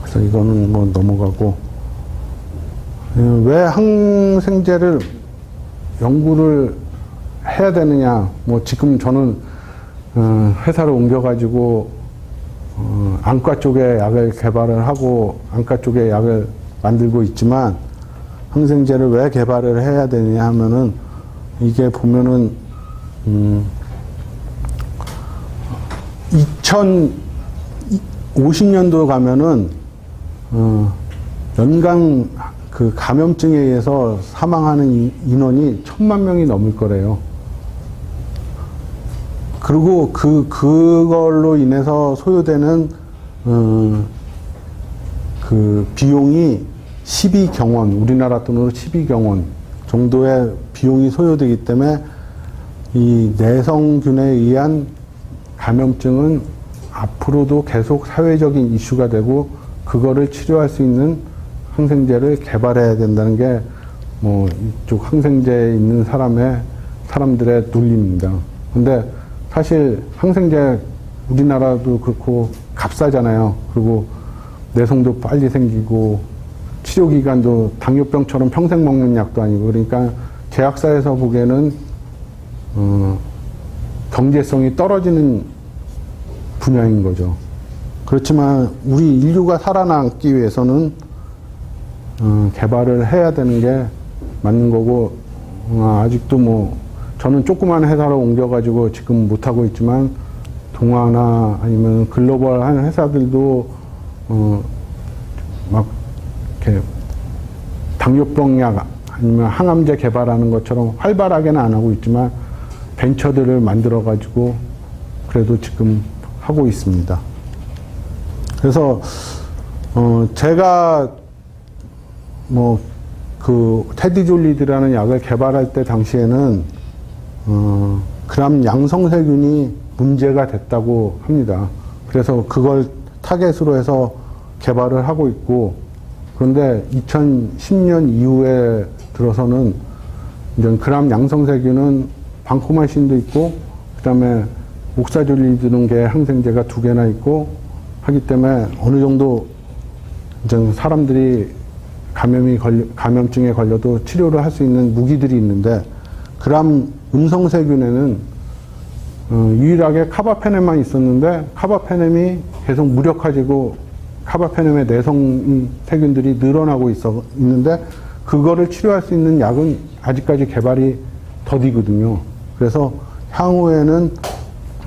그래서 이거는 뭐 넘어가고, 왜 항생제를 연구를 해야 되느냐. 뭐 지금 저는 회사를 옮겨가지고 안과 쪽에 약을 개발을 하고 안과 쪽에 약을 만들고 있지만, 항생제를 왜 개발을 해야 되느냐 하면은, 이게 보면은 2050년도 가면은 연간 그 감염증에 의해서 사망하는 인원이 1000만 명이 넘을 거래요. 그리고 그걸로 인해서 소요되는 그 비용이 12경원, 우리나라 돈으로 12경원 정도의 비용이 소요되기 때문에 이 내성균에 의한 감염증은 앞으로도 계속 사회적인 이슈가 되고, 그거를 치료할 수 있는 항생제를 개발해야 된다는 게 뭐 이쪽 항생제에 있는 사람들의 논리입니다. 근데 사실 항생제 우리나라도 그렇고 값싸잖아요. 그리고 내성도 빨리 생기고 치료 기간도 당뇨병처럼 평생 먹는 약도 아니고, 그러니까 제약사에서 보기에는 경제성이 떨어지는 분야인 거죠. 그렇지만 우리 인류가 살아남기 위해서는 개발을 해야 되는 게 맞는 거고, 아직도 뭐 저는 조그만 회사로 옮겨가지고 지금 못하고 있지만, 동아나 아니면 글로벌한 회사들도 막 이렇게 당뇨병 약 아니면 항암제 개발하는 것처럼 활발하게는 안 하고 있지만 벤처들을 만들어 가지고 그래도 지금 하고 있습니다. 그래서 제가 뭐 그 테디졸리드라는 약을 개발할 때 당시에는 그람 양성세균이 문제가 됐다고 합니다. 그래서 그걸 타겟으로 해서 개발을 하고 있고, 그런데 2010년 이후에 들어서는 이제 그람 양성세균은 방코마신도 있고, 그 다음에 옥사졸리드는 항생제가 2개나 있고 하기 때문에 어느 정도 이제 사람들이 감염증에 걸려도 치료를 할 수 있는 무기들이 있는데, 그람을 음성세균에는 유일하게 카바페넴만 있었는데 카바페넴이 계속 무력화되고 카바페넴의 내성 세균들이 늘어나고 있는데 그거를 치료할 수 있는 약은 아직까지 개발이 더디거든요. 그래서 향후에는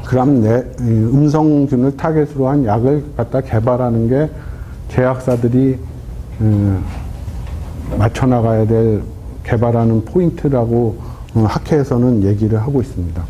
그런 음성균을 타겟으로 한 약을 갖다 개발하는 게 제약사들이 맞춰나가야 될 개발하는 포인트라고 학회에서는 얘기를 하고 있습니다.